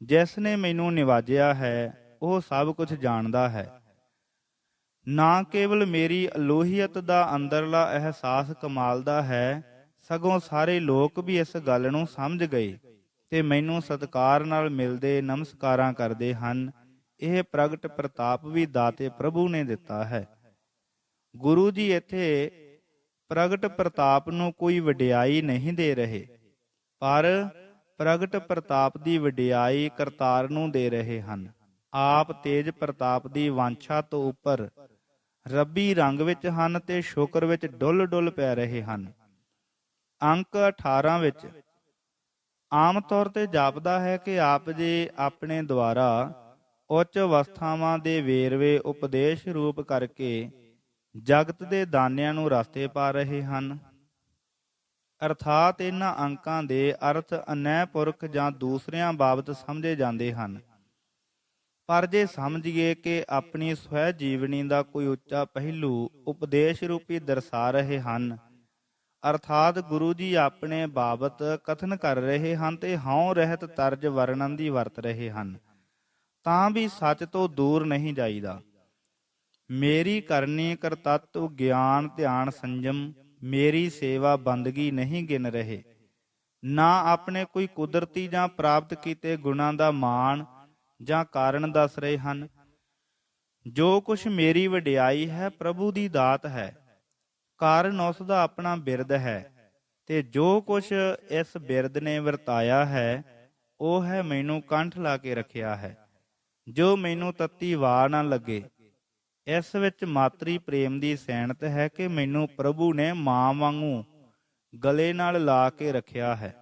ਜਿਸ ਨੇ ਮੈਨੂੰ ਨਿਵਾਜਿਆ ਹੈ ਉਹ ਸਭ ਕੁਝ ਜਾਣਦਾ ਹੈ। ਨਾ ਕੇਵਲ ਮੇਰੀ ਅਲੋਹੀਅਤ ਦਾ ਅੰਦਰਲਾ ਅਹਿਸਾਸ ਕਮਾਲ ਦਾ ਹੈ, ਸਗੋਂ ਸਾਰੇ ਲੋਕ ਵੀ ਇਸ ਗੱਲ ਨੂੰ ਸਮਝ ਗਏ ਤੇ ਮੈਨੂੰ ਸਤਿਕਾਰ ਨਾਲ ਮਿਲਦੇ ਨਮਸਕਾਰਾਂ ਕਰਦੇ ਹਨ। ਇਹ ਪ੍ਰਗਟ ਪ੍ਰਤਾਪ ਵੀ ਦਾਤੇ ਪ੍ਰਭੂ ਨੇ ਦਿੱਤਾ ਹੈ। ਗੁਰੂ ਜੀ ਇੱਥੇ ਪ੍ਰਗਟ ਪ੍ਰਤਾਪ ਨੂੰ ਕੋਈ ਵਡਿਆਈ ਨਹੀਂ ਦੇ ਰਹੇ, ਪਰ ਪ੍ਰਗਟ ਪ੍ਰਤਾਪ ਦੀ ਵਡਿਆਈ ਕਰਤਾਰ ਨੂੰ ਦੇ ਰਹੇ ਹਨ। ਆਪ ਤੇਜ ਪ੍ਰਤਾਪ ਦੀ ਵਾਂਛਾ ਤੋਂ ਉੱਪਰ ਰੱਬੀ ਰੰਗ ਵਿੱਚ ਹਨ ਤੇ ਸ਼ੁਕਰ ਵਿੱਚ ਡੁੱਲ ਡੁੱਲ ਪੈ ਰਹੇ ਹਨ। ਅੰਕ 18 ਵਿੱਚ ਆਮ ਤੌਰ ਤੇ ਜਾਪਦਾ ਹੈ ਕਿ ਆਪ ਜੀ ਆਪਣੇ ਦੁਆਰਾ ਉੱਚ ਅਵਸਥਾਵਾਂ ਦੇ ਵੇਰਵੇ ਉਪਦੇਸ਼ ਰੂਪ ਕਰਕੇ ਜਗਤ ਦੇ ਦਾਨਿਆਂ ਨੂੰ ਰਸਤੇ ਪਾ ਰਹੇ ਹਨ। ਅਰਥਾਤ ਇਹਨਾਂ ਅੰਕਾਂ ਦੇ ਅਰਥ ਅਨੈ ਪੁਰਖ ਜਾਂ ਦੂਸਰਿਆਂ ਬਾਬਤ ਸਮਝੇ ਜਾਂਦੇ ਹਨ। ਪਰ ਜੇ ਸਮਝੀਏ ਕਿ ਆਪਣੀ ਸਵੈ ਜੀਵਨੀ ਦਾ ਕੋਈ ਉੱਚਾ ਪਹਿਲੂ ਉਪਦੇਸ਼ ਰੂਪੀ ਦਰਸਾ ਰਹੇ ਹਨ, ਅਰਥਾਤ ਗੁਰੂ ਜੀ ਆਪਣੇ ਬਾਬਤ ਕਥਨ ਕਰ ਰਹੇ ਹਨ ਤੇ ਹਉ ਰਹਿਤ ਤਰਜ ਵਰਣਨ ਦੀ ਵਰਤ ਰਹੇ ਹਨ, ਤਾਂ ਵੀ ਸੱਚ ਤੋਂ ਦੂਰ ਨਹੀਂ ਜਾਈਦਾ। ਮੇਰੀ ਕਰਨੀ ਕਰਤੱਤਵ ਗਿਆਨ ਧਿਆਨ ਸੰਜਮ ਮੇਰੀ ਸੇਵਾ ਬੰਦਗੀ ਨਹੀਂ ਗਿਣ ਰਹੇ, ਨਾ ਆਪਣੇ ਕੋਈ ਕੁਦਰਤੀ ਜਾਂ ਪ੍ਰਾਪਤ ਕੀਤੇ ਗੁਣਾਂ ਦਾ ਮਾਣ ਜਾਂ ਕਾਰਨ ਦੱਸ ਰਹੇ ਹਨ। ਜੋ ਕੁਛ ਮੇਰੀ ਵਡਿਆਈ ਹੈ ਪ੍ਰਭੂ ਦੀ ਦਾਤ ਹੈ, ਕਾਰਨ ਉਸ ਦਾ ਆਪਣਾ ਬਿਰਦ ਹੈ, ਤੇ ਜੋ ਕੁਛ ਇਸ ਬਿਰਦ ਨੇ ਵਰਤਾਇਆ ਹੈ ਉਹ ਹੈ ਮੈਨੂੰ ਕੰਠ ਲਾ ਕੇ ਰੱਖਿਆ ਹੈ, ਜੋ ਮੈਨੂੰ ਤੱਤੀ ਵਾਹ ਨਾ ਲੱਗੇ। ਇਸ ਵਿੱਚ ਮਾਤਰੀ ਪ੍ਰੇਮ ਦੀ ਸੈਣਤ ਹੈ ਕਿ ਮੈਨੂੰ ਪ੍ਰਭੂ ਨੇ ਮਾਂ ਵਾਂਗੂ ਗਲੇ ਨਾਲ ਲਾ ਕੇ ਰੱਖਿਆ ਹੈ,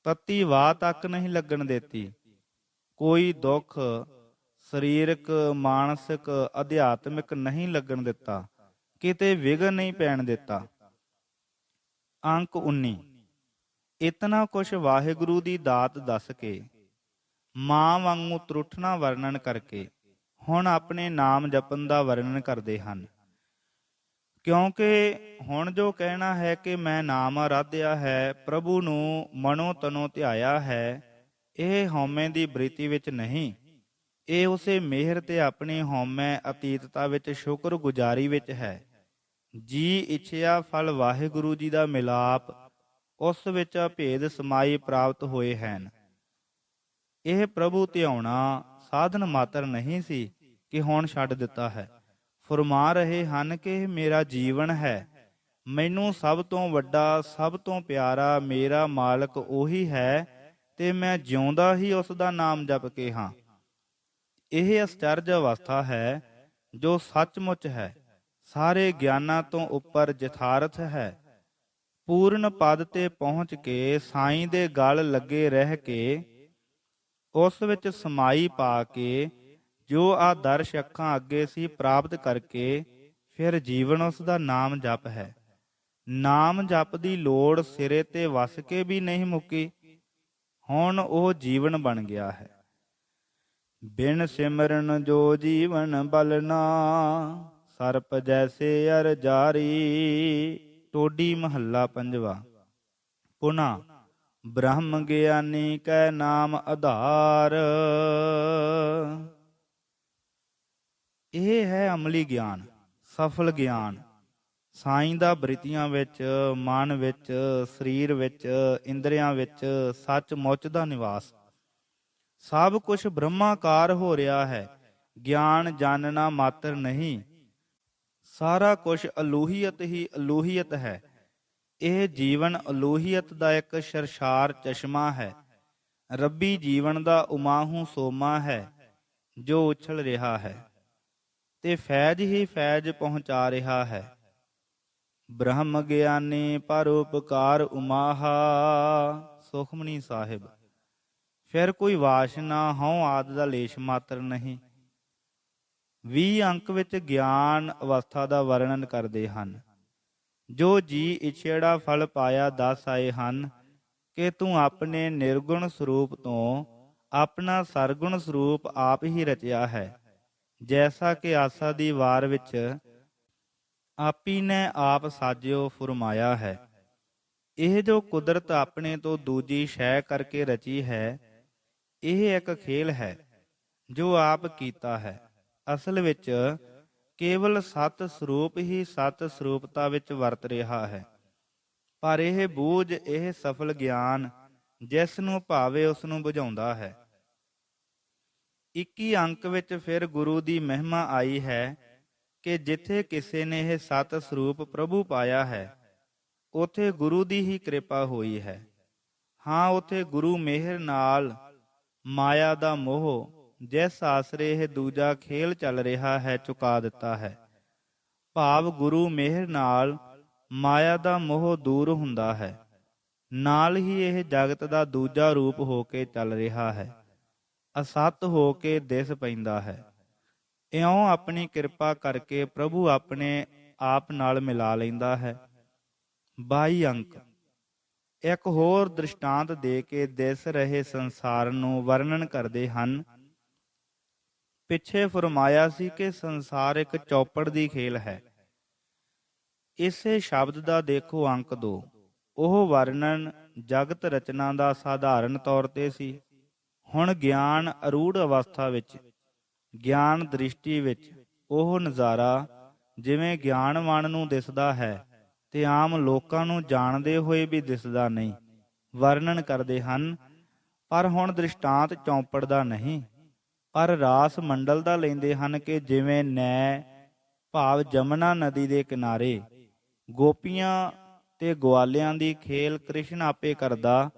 ਤੱਤੀ ਵਾਹ ਤੱਕ ਨਹੀਂ ਲੱਗਣ ਦਿੱਤੀ। ਕੋਈ ਦੁੱਖ ਸਰੀਰਕ, ਮਾਨਸਿਕ, ਅਧਿਆਤਮਿਕ ਨਹੀਂ ਲੱਗਣ ਦਿੱਤਾ, ਕਿਤੇ ਵਿਘਨ ਨਹੀਂ ਪੈਣ ਦਿੱਤਾ। ਅੰਕ 19। ਇਤਨਾ ਕੁਛ ਵਾਹਿਗੁਰੂ ਦੀ ਦਾਤ ਦੱਸ ਕੇ, ਮਾਂ ਵਾਂਗੂ ਤਰੁੱਠਣਾ ਵਰਣਨ ਕਰਕੇ ਹੁਣ ਆਪਣੇ ਨਾਮ ਜਪਣ ਦਾ ਵਰਣਨ ਕਰਦੇ ਹਨ। ਕਿਉਂਕਿ ਹੁਣ ਜੋ ਕਹਿਣਾ ਹੈ ਕਿ ਮੈਂ ਨਾਮ ਆਰਾਧਿਆ ਹੈ, ਪ੍ਰਭੂ ਨੂੰ ਮਨੋ ਤਨੋ ਧਿਆਇਆ ਹੈ, ਇਹ ਹਉਮੈ ਦੀ ਬ੍ਰਿਤੀ ਵਿੱਚ ਨਹੀਂ, ਇਹ ਉਸੇ ਮਿਹਰ ਤੇ ਆਪਣੀ ਹਉਮੈ ਅਤੀਤਤਾ ਵਿੱਚ ਸ਼ੁਕਰ ਗੁਜ਼ਾਰੀ ਵਿੱਚ ਹੈ। ਜੀ ਇੱਛਿਆ ਫਲ ਵਾਹਿਗੁਰੂ ਜੀ ਦਾ ਮਿਲਾਪ, ਉਸ ਵਿੱਚ ਭੇਦ ਸਮਾਈ ਪ੍ਰਾਪਤ ਹੋਏ ਹਨ। ਇਹ ਪ੍ਰਭੂ ਧਿਆਉਣਾ ਸਾਧਨ ਮਾਤਰ ਨਹੀਂ ਸੀ ਕਿ ਹੁਣ ਛੱਡ ਦਿੱਤਾ ਹੈ। ਫਰਮਾ ਰਹੇ ਹਨ ਕਿ ਇਹ ਮੇਰਾ ਜੀਵਨ ਹੈ, ਮੈਨੂੰ ਸਭ ਤੋਂ ਵੱਡਾ, ਸਭ ਤੋਂ ਪਿਆਰਾ ਮੇਰਾ ਮਾਲਕ ਉਹੀ ਹੈ, ਤੇ ਮੈਂ ਜਿਉਂਦਾ ਹੀ ਉਸ ਦਾ ਨਾਮ ਜਪ ਕੇ ਹਾਂ। ਇਹ ਅਸਚਰਜ ਅਵਸਥਾ ਹੈ ਜੋ ਸੱਚਮੁੱਚ ਹੈ, ਸਾਰੇ ਗਿਆਨਾਂ ਤੋਂ ਉੱਪਰ ਯਥਾਰਥ ਹੈ। ਪੂਰਨ ਪਦ ਤੇ ਪਹੁੰਚ ਕੇ ਸਾਈਂ ਦੇ ਗਲ ਲੱਗੇ ਰਹਿ ਕੇ, ਉਸ ਵਿੱਚ ਸਮਾਈ ਪਾ ਕੇ, ਜੋ ਆਦਰਸ਼ ਅੱਖਾਂ ਅੱਗੇ ਸੀ ਪ੍ਰਾਪਤ ਕਰਕੇ, ਫਿਰ ਜੀਵਨ ਉਸ ਦਾ ਨਾਮ ਜਪ ਹੈ। ਨਾਮ ਜਪ ਦੀ ਲੋੜ ਸਿਰੇ ਤੇ ਵਸ ਕੇ ਵੀ ਨਹੀਂ ਮੁੱਕੀ, ਹੁਣ ਉਹ ਜੀਵਨ ਬਣ ਗਿਆ ਹੈ। ਬਿਨ ਸਿਮਰਨ ਜੋ ਜੀਵਨ ਬਲਨਾ, ਸਰਪ ਜੈਸੇ ਅਰ ਜਾਰੀ। ਟੋਡੀ ਮਹੱਲਾ ਪੰਜਵਾ। ਪੁਨਾ ਬ੍ਰਹਮ ਗਿਆਨੀ ਕੈ ਨਾਮ ਆਧਾਰ। ਇਹ ਹੈ ਅਮਲੀ ਗਿਆਨ, ਸਫਲ ਗਿਆਨ। ਸਾਈਂ ਦਾ ਬ੍ਰਿਤੀਆਂ ਵਿੱਚ, ਮਨ ਵਿੱਚ, ਸਰੀਰ ਵਿੱਚ, ਇੰਦਰੀਆਂ ਵਿੱਚ ਸੱਚਮੁੱਚ ਦਾ ਨਿਵਾਸ। ਸਭ ਕੁਛ ਬ੍ਰਹਮਾਕਾਰ ਹੋ ਰਿਹਾ ਹੈ, ਗਿਆਨ ਜਾਣਨਾ ਮਾਤਰ ਨਹੀਂ, ਸਾਰਾ ਕੁਛ ਅਲੋਹੀਅਤ ਹੀ ਅਲੋਹੀਅਤ ਹੈ। ਇਹ ਜੀਵਨ ਅਲੋਹੀਅਤ ਦਾ ਇੱਕ ਸਰਸਾਰ ਚਸ਼ਮਾ ਹੈ। ਰੱਬੀ ਜੀਵਨ ਦਾ ਉਮਾਹੂ ਸੋਮਾ ਹੈ ਜੋ ਉਛਲ ਰਿਹਾ ਹੈ ਤੇ ਫੈਜ਼ ਹੀ ਫੈਜ਼ ਪਹੁੰਚਾ ਰਿਹਾ ਹੈ। ਬ੍ਰਹਮ ਗਿਆਨੀ ਪਰਉਪਕਾਰ ਉਮਾਹਾ। ਸੁਖਮਨੀ ਸਾਹਿਬ। ਫਿਰ ਕੋਈ ਵਾਸ਼ਨਾ, ਹਉ ਆਦਿ ਦਾ ਲੇਸ਼ ਮਾਤਰ ਨਹੀਂ। 20 ਅੰਕ ਵਿੱਚ ਗਿਆਨ ਅਵਸਥਾ ਦਾ ਵਰਣਨ ਕਰਦੇ ਹਨ। ਜੋ ਜੀ ਇਛੇੜਾ ਫਲ ਪਾਇਆ ਦੱਸ ਆਏ ਹਨ ਕਿ ਤੂੰ ਆਪਣੇ ਨਿਰਗੁਣ ਸਰੂਪ ਤੋਂ ਆਪਣਾ ਸਰਗੁਣ ਸਰੂਪ ਆਪ ਹੀ ਰਚਿਆ ਹੈ। ਜੈਸਾ ਕਿ ਆਸਾ ਦੀ ਵਾਰ ਵਿੱਚ ਆਪੀ ਨੇ ਆਪ ਸਾਜਿਓ ਫਰਮਾਇਆ ਹੈ। ਇਹ ਜੋ ਕੁਦਰਤ ਆਪਣੇ ਤੋਂ ਦੂਜੀ ਸ਼ੈ ਕਰਕੇ ਰਚੀ ਹੈ, ਇਹ ਇੱਕ ਖੇਲ ਹੈ ਜੋ ਆਪ ਕੀਤਾ ਹੈ। ਅਸਲ ਵਿੱਚ ਕੇਵਲ ਸਤ ਸਰੂਪ ਹੀ ਸਤ ਸਰੂਪਤਾ ਵਿੱਚ ਵਰਤ ਰਿਹਾ ਹੈ। ਪਰ ਇਹ ਬੂਝ, ਇਹ ਸਫਲ ਗਿਆਨ ਜਿਸ ਨੂੰ ਭਾਵੇ ਉਸ ਨੂੰ ਬੁਝਾਉਂਦਾ ਹੈ। 21 ਅੰਕ ਵਿੱਚ ਫਿਰ ਗੁਰੂ ਦੀ ਮਹਿਮਾ ਆਈ ਹੈ ਕਿ ਜਿੱਥੇ ਕਿਸੇ ਨੇ ਇਹ ਸਤ ਸਰੂਪ ਪ੍ਰਭੂ ਪਾਇਆ ਹੈ, ਉਥੇ ਗੁਰੂ ਦੀ ਹੀ ਕਿਰਪਾ ਹੋਈ ਹੈ। ਹਾਂ, ਉਥੇ ਗੁਰੂ ਮਿਹਰ ਨਾਲ ਮਾਇਆ ਦਾ ਮੋਹ, ਜਿਸ ਆਸਰੇ ਇਹ ਦੂਜਾ ਖੇਲ ਚੱਲ ਰਿਹਾ ਹੈ, ਚੁਕਾ ਦਿੱਤਾ ਹੈ। ਭਾਵ ਗੁਰੂ ਮਿਹਰ ਨਾਲ ਮਾਇਆ ਦਾ ਮੋਹ ਦੂਰ ਹੁੰਦਾ ਹੈ, ਨਾਲ ਹੀ ਇਹ ਜਗਤ ਦਾ ਦੂਜਾ ਰੂਪ ਹੋ ਕੇ ਚੱਲ ਰਿਹਾ ਹੈ, ਅਸਤ ਹੋ ਕੇ ਦਿਸ ਪੈਂਦਾ ਹੈ। ਇਉਂ ਆਪਣੀ ਕਿਰਪਾ ਕਰਕੇ ਪ੍ਰਭੂ ਆਪਣੇ ਆਪ ਨਾਲ ਮਿਲਾ ਲੈਂਦਾ ਹੈ। 22 ਅੰਕ। ਇੱਕ ਹੋਰ ਦ੍ਰਿਸ਼ਟਾਂਤ ਦੇ ਕੇ ਦਿਸ ਰਹੇ ਸੰਸਾਰ ਨੂੰ ਵਰਣਨ ਕਰਦੇ ਹਨ। ਪਿੱਛੇ ਫਰਮਾਇਆ ਸੀ ਕਿ ਸੰਸਾਰ ਇੱਕ ਚੌਪੜ ਦੀ ਖੇਲ ਹੈ। ਇਸੇ ਸ਼ਬਦ ਦਾ ਦੇਖੋ ਅੰਕ 2। ਉਹ ਵਰਣਨ ਜਗਤ ਰਚਨਾ ਦਾ ਸਾਧਾਰਨ ਤੌਰ ਤੇ ਸੀ। ਹੁਣ ਗਿਆਨ ਅਰੂੜ ਅਵਸਥਾ ਵਿੱਚ, ਗਿਆਨ ਦ੍ਰਿਸ਼ਟੀ ਵਿੱਚ ਉਹ ਨਜ਼ਾਰਾ ਜਿਵੇਂ ਗਿਆਨਵਾਨ ਨੂੰ ਦਿਸਦਾ ਹੈ ਤੇ ਆਮ ਲੋਕਾਂ ਨੂੰ ਜਾਣਦੇ ਹੋਏ ਵੀ ਦਿਸਦਾ ਨਹੀਂ, ਵਰਣਨ ਕਰਦੇ ਹਨ। ਪਰ ਹੁਣ ਦ੍ਰਿਸ਼ਟਾਂਤ ਚੌਪੜ ਦਾ ਨਹੀਂ, ਪਰ ਰਾਸ ਮੰਡਲ ਦਾ ਲੈਂਦੇ ਹਨ ਕਿ ਜਿਵੇਂ ਨੈ ਭਾਵ ਜਮਨਾ ਨਦੀ ਦੇ ਕਿਨਾਰੇ ਗੋਪੀਆਂ ਤੇ ਗਵਾਲਿਆਂ ਦੀ ਖੇਲ ਕ੍ਰਿਸ਼ਨ ਆਪੇ ਕਰਦਾ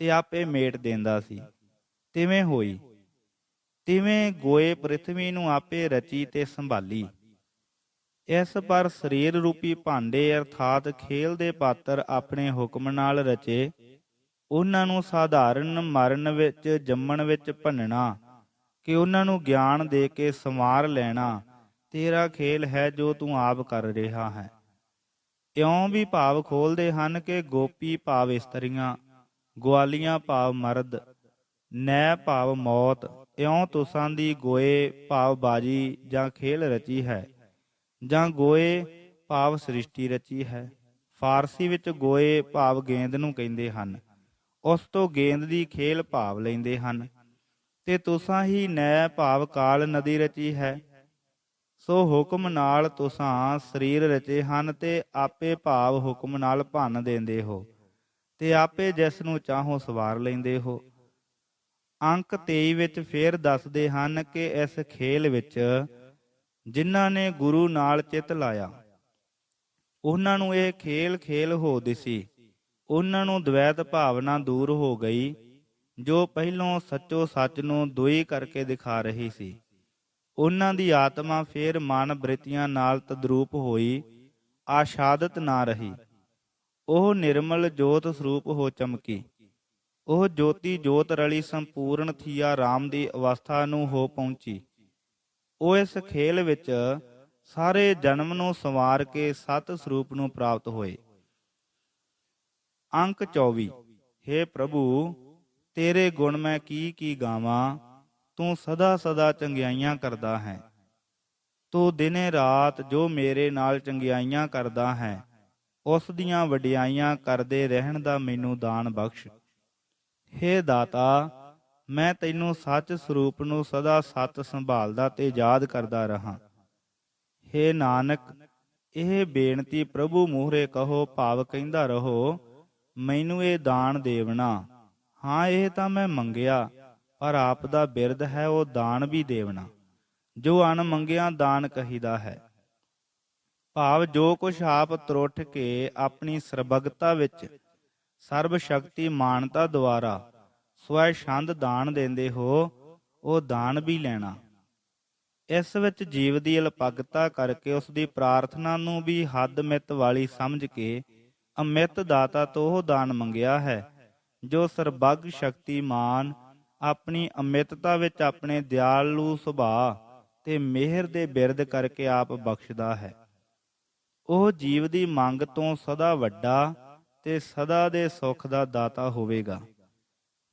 ਤੇ ਆਪੇ ਮੇਟ ਦਿੰਦਾ ਸੀ, ਤਿਵੇਂ ਹੋਈ। ਤਿਵੇਂ ਗੋਏ ਪ੍ਰਿਥਵੀ ਨੂੰ ਆਪੇ ਰਚੀ ਤੇ ਸੰਭਾਲੀ। ਇਸ ਪਰ ਸਰੀਰ ਰੂਪੀ ਭਾਂਡੇ ਅਰਥਾਤ ਖੇਲ ਦੇ ਪਾਤਰ ਆਪਣੇ ਹੁਕਮ ਨਾਲ ਰਚੇ, ਉਹਨਾਂ ਨੂੰ ਸਾਧਾਰਨ ਮਰਨ ਵਿੱਚ ਜੰਮਣ ਵਿੱਚ ਭੰਨਣਾ ਕਿ ਉਹਨਾਂ ਨੂੰ ਗਿਆਨ ਦੇ ਕੇ ਸੰਵਾਰ ਲੈਣਾ ਤੇਰਾ ਖੇਲ ਹੈ ਜੋ ਤੂੰ ਆਪ ਕਰ ਰਿਹਾ ਹੈ। ਇਉਂ ਵੀ ਭਾਵ ਖੋਲਦੇ ਹਨ ਕਿ ਗੋਪੀ ਭਾਵ ਇਸਤਰੀਆਂ, ਗਵਾਲੀਆਂ ਭਾਵ ਮਰਦ, ਨੈ ਭਾਵ ਮੌਤ। ਇਉਂ ਤੁਸਾਂ ਦੀ ਗੋਏ ਭਾਵ ਬਾਜੀ ਜਾਂ ਖੇਲ ਰਚੀ ਹੈ, ਜਾਂ ਗੋਏ ਭਾਵ ਸ੍ਰਿਸ਼ਟੀ ਰਚੀ ਹੈ। ਫਾਰਸੀ ਵਿੱਚ ਗੋਏ ਭਾਵ ਗੇਂਦ ਨੂੰ ਕਹਿੰਦੇ ਹਨ, ਉਸ ਤੋਂ ਗੇਂਦ ਦੀ ਖੇਲ ਭਾਵ ਲੈਂਦੇ ਹਨ। ਤੇ ਤੁਸਾਂ ਹੀ ਨੈ ਭਾਵ ਕਾਲ ਨਦੀ ਰਚੀ ਹੈ। ਸੋ ਹੁਕਮ ਨਾਲ ਤੁਸਾਂ ਸਰੀਰ ਰਚੇ ਹਨ ਤੇ ਆਪੇ ਭਾਵ ਹੁਕਮ ਨਾਲ ਭੰਨ ਦਿੰਦੇ ਹੋ ਤੇ ਆਪੇ ਜਿਸ ਨੂੰ ਚਾਹੋ ਸਵਾਰ ਲੈਂਦੇ ਹੋ। ਅੰਕ 23 ਵਿੱਚ ਫੇਰ ਦੱਸਦੇ ਹਨ ਕਿ ਇਸ ਖੇਲ ਵਿੱਚ ਜਿਨ੍ਹਾਂ ਨੇ ਗੁਰੂ ਨਾਲ ਚਿੱਤ ਲਾਇਆ, ਉਹਨਾਂ ਨੂੰ ਇਹ ਖੇਲ ਖੇਲ ਹੋ ਦਿਸੀ। ਉਹਨਾਂ ਨੂੰ ਦਵੈਤ ਭਾਵਨਾ ਦੂਰ ਹੋ ਗਈ, ਜੋ ਪਹਿਲੋਂ ਸੱਚੋ ਸੱਚ ਨੂੰ ਦੁਈ ਕਰਕੇ ਦਿਖਾ ਰਹੀ ਸੀ। ਉਹਨਾਂ ਦੀ ਆਤਮਾ ਫੇਰ ਮਨ ਬ੍ਰਿਤੀਆਂ ਨਾਲ ਤਦਰੂਪ ਹੋਈ, ਆਸ਼ਾਦਤ ਨਾ ਰਹੀ। ਉਹ ਨਿਰਮਲ ਜੋਤ ਸਰੂਪ ਹੋ ਚਮਕੀ। ਉਹ ਜੋਤੀ ਜੋਤ ਰਲੀ ਸੰਪੂਰਨ ਥੀਆ ਰਾਮ ਦੀ ਅਵਸਥਾ ਨੂੰ ਹੋ ਪਹੁੰਚੀ। ਉਹ ਇਸ ਖੇਲ ਵਿੱਚ ਸਾਰੇ ਜਨਮ ਨੂੰ ਸੰਵਾਰ ਕੇ ਸਤ ਸਰੂਪ ਨੂੰ ਪ੍ਰਾਪਤ ਹੋਏ। ਅੰਕ 24। ਹੇ ਪ੍ਰਭੂ, ਤੇਰੇ ਗੁਣ ਮੈਂ ਕੀ ਗਾਵਾਂ, ਤੂੰ ਸਦਾ ਸਦਾ ਚੰਗਿਆਈਆਂ ਕਰਦਾ ਹੈ। ਤੂੰ ਦਿਨੇ ਰਾਤ ਜੋ ਮੇਰੇ ਨਾਲ ਚੰਗਿਆਈਆਂ ਕਰਦਾ ਹੈ, ਉਸ ਦੀਆਂ ਵਡਿਆਈਆਂ ਕਰਦੇ ਰਹਿਣ ਦਾ ਮੈਨੂੰ ਦਾਨ ਬਖਸ਼। ਹੇ ਦਾਤਾ, ਮੈਂ ਤੈਨੂੰ ਸੱਚ ਸਰੂਪ ਨੂੰ ਸਦਾ ਸਤ ਸੰਭਾਲਦਾ ਤੇ ਯਾਦ ਕਰਦਾ ਰਹਾ। ਹੇ ਨਾਨਕ, ਇਹ ਬੇਨਤੀ ਪ੍ਰਭੂ ਮੂਹਰੇ ਕਹੋ ਭਾਵ ਕਹਿੰਦਾ ਰਹੋ, ਮੈਨੂੰ ਇਹ ਦਾਨ ਦੇਵਣਾ। ਹਾਂ, ਇਹ ਤਾਂ ਮੈਂ ਮੰਗਿਆ, ਪਰ ਆਪ ਦਾ ਬਿਰਦ ਹੈ ਉਹ ਦਾਨ ਵੀ ਦੇਵਣਾ। ਜੋ ਅਣ ਮੰਗਿਆ ਦਾਨ ਕਹੀਦਾ ਹੈ। ਭਾਵ ਜੋ ਕੁਛ ਆਪ ਤਰੁੱਠ ਕੇ ਆਪਣੀ ਸਰਬਗਤਾ ਵਿੱਚ ਸਰਬ ਸ਼ਕਤੀ ਮਾਨਤਾ ਦੁਆਰਾ ਸਵੈ ਛੰਦ ਦਾਨ ਦਿੰਦੇ ਹੋ, ਉਹ ਦਾਨ ਵੀ ਲੈਣਾ। ਇਸ ਵਿੱਚ ਜੀਵ ਦੀ ਅਲਪਗਤਾ ਕਰਕੇ ਉਸ ਦੀ ਪ੍ਰਾਰਥਨਾ ਨੂੰ ਵੀ ਹੱਦ ਮਿੱਤ ਵਾਲੀ ਸਮਝ ਕੇ ਅਮਿਤ ਦਾਤਾ ਤੋਂ ਉਹ ਦਾਨ ਮੰਗਿਆ ਹੈ, ਜੋ ਸਰਬੱਗ ਸ਼ਕਤੀਮਾਨ ਆਪਣੀ ਅਮਿਤਤਾ ਵਿੱਚ ਆਪਣੇ ਦਿਆਲੂ ਸੁਭਾਅ ਤੇ ਮਿਹਰ ਦੇ ਬਿਰਦ ਕਰਕੇ ਆਪ ਬਖਸ਼ਦਾ ਹੈ। ਉਹ ਜੀਵ ਦੀ ਮੰਗ ਤੋਂ ਸਦਾ ਵੱਡਾ ਤੇ ਸਦਾ ਦੇ ਸੁੱਖ ਦਾ ਦਾਤਾ ਹੋਵੇਗਾ।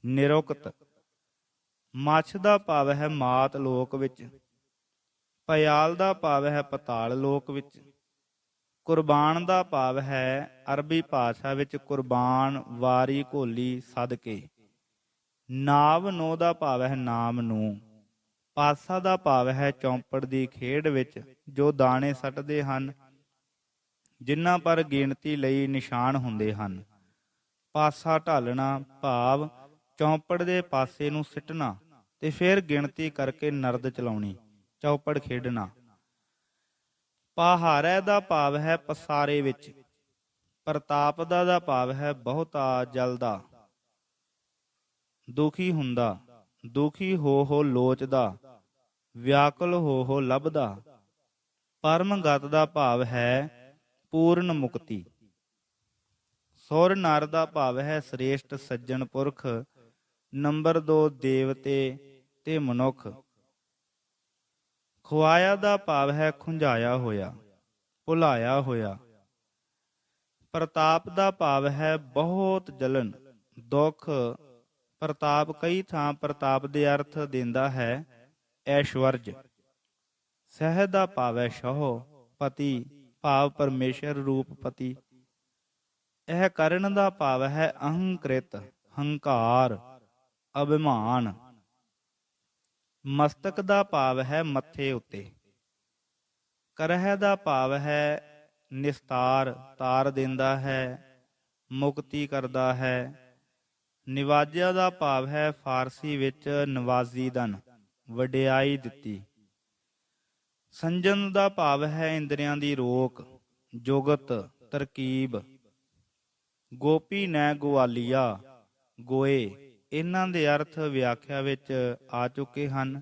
ਨਿਰੁਕਤ। ਮੱਛ ਦਾ ਭਾਵ ਹੈ ਮਾਤ ਲੋਕ ਵਿੱਚ, ਪਿਆਲ ਦਾ ਭਾਵ ਹੈ ਪਤਾਲ ਲੋਕ ਵਿੱਚ, ਕੁਰਬਾਨ ਦਾ ਭਾਵ ਹੈ ਅਰਬੀ ਭਾਸ਼ਾ ਵਿੱਚ ਕੁਰਬਾਨ, ਵਾਰੀ, ਘੋਲੀ, ਸਦਕੇ। ਨਾਵ ਨੋ ਦਾ ਭਾਵ ਹੈ ਨਾਮ ਨੂੰ। ਪਾਸਾ ਦਾ ਭਾਵ ਹੈ ਚੌਂਪੜ ਦੀ ਖੇਡ ਵਿੱਚ ਜੋ ਦਾਣੇ ਸੱਟਦੇ ਹਨ, ਜਿਨ੍ਹਾਂ ਪਰ ਗਿਣਤੀ ਲਈ ਨਿਸ਼ਾਨ ਹੁੰਦੇ ਹਨ। ਪਾਸਾ ਢਾਲਣਾ ਭਾਵ ਚੌਂਪੜ ਦੇ ਪਾਸੇ ਨੂੰ ਸਿੱਟਣਾ ਤੇ ਫਿਰ ਗਿਣਤੀ ਕਰਕੇ ਨਰਦ ਚਲਾਉਣੀ, ਚੌਪੜ ਖੇਡਣਾ। ਪਹਾਰੇ ਦਾ ਭਾਵ ਹੈ ਪਸਾਰੇ ਵਿੱਚ। ਪ੍ਰਤਾਪ ਦਾ ਭਾਵ ਹੈ ਬਹੁਤਾ ਜਲਦਾ, ਦੁਖੀ ਹੁੰਦਾ, ਦੁਖੀ ਹੋ ਲੋਚਦਾ, ਵਿਆਕੁਲ ਹੋ ਲੱਭਦਾ। ਪਰਮਗਤ ਦਾ ਭਾਵ ਹੈ ਪੂਰਨ ਮੁਕਤੀ। ਸੁਰ ਨਰ ਦਾ ਭਾਵ ਹੈ ਸ੍ਰੇਸ਼ਟ ਸੱਜਣ ਪੁਰਖ। ਨੰਬਰ 2 ਦੇਵਤੇ ਤੇ ਮਨੁੱਖ। ਖੁਆਇਆ ਦਾ ਭਾਵ ਹੈ ਖੁੰਝਾਇਆ ਹੋਇਆ, ਭੁਲਾਇਆ ਹੋਇਆ। ਪ੍ਰਤਾਪ ਦਾ ਭਾਵ ਹੈ ਬਹੁਤ ਜਲਨ, ਦੁੱਖ। ਪ੍ਰਤਾਪ ਕਈ ਥਾਂ ਪ੍ਰਤਾਪ ਦੇ ਅਰਥ ਦਿੰਦਾ ਹੈ ਐਸ਼ਵਰਜ। ਸਹਿ ਦਾ ਭਾਵ ਹੈ ਸ਼ਹੁ, ਪਤੀ ਭਾਵ ਪਰਮੇਸ਼ਰ ਰੂਪ ਪਤੀ। ਇਹ ਕਰਨ ਦਾ ਭਾਵ ਹੈ ਅਹੰਕ੍ਰਿਤ, ਹੰਕਾਰ, ਅਭਿਮਾਨ। ਮਸਤਕ ਦਾ ਭਾਵ ਹੈ ਮੱਥੇ ਉੱਤੇ। ਕਰਹਿ ਦਾ ਭਾਵ ਹੈ ਨਿਸਤਾਰ, ਤਾਰ ਦਿੰਦਾ ਹੈ, ਮੁਕਤੀ ਕਰਦਾ ਹੈ। ਨਿਵਾਜਿਆ ਦਾ ਭਾਵ ਹੈ ਫਾਰਸੀ ਵਿੱਚ ਨਵਾਜ਼ੀਦਨ, ਵਡਿਆਈ ਦਿੱਤੀ। ਸੰਜਮ ਦਾ ਭਾਵ ਹੈ ਇੰਦਰੀਆਂ ਦੀ ਰੋਕ, ਜੁਗਤ, ਤਰਕੀਬ। ਗੋਪੀ ਨੈ ਗਵਾਲੀਆ, ਗੋਏ, ਇਹਨਾਂ ਦੇ ਅਰਥ ਵਿਆਖਿਆ ਵਿੱਚ ਆ ਚੁੱਕੇ ਹਨ।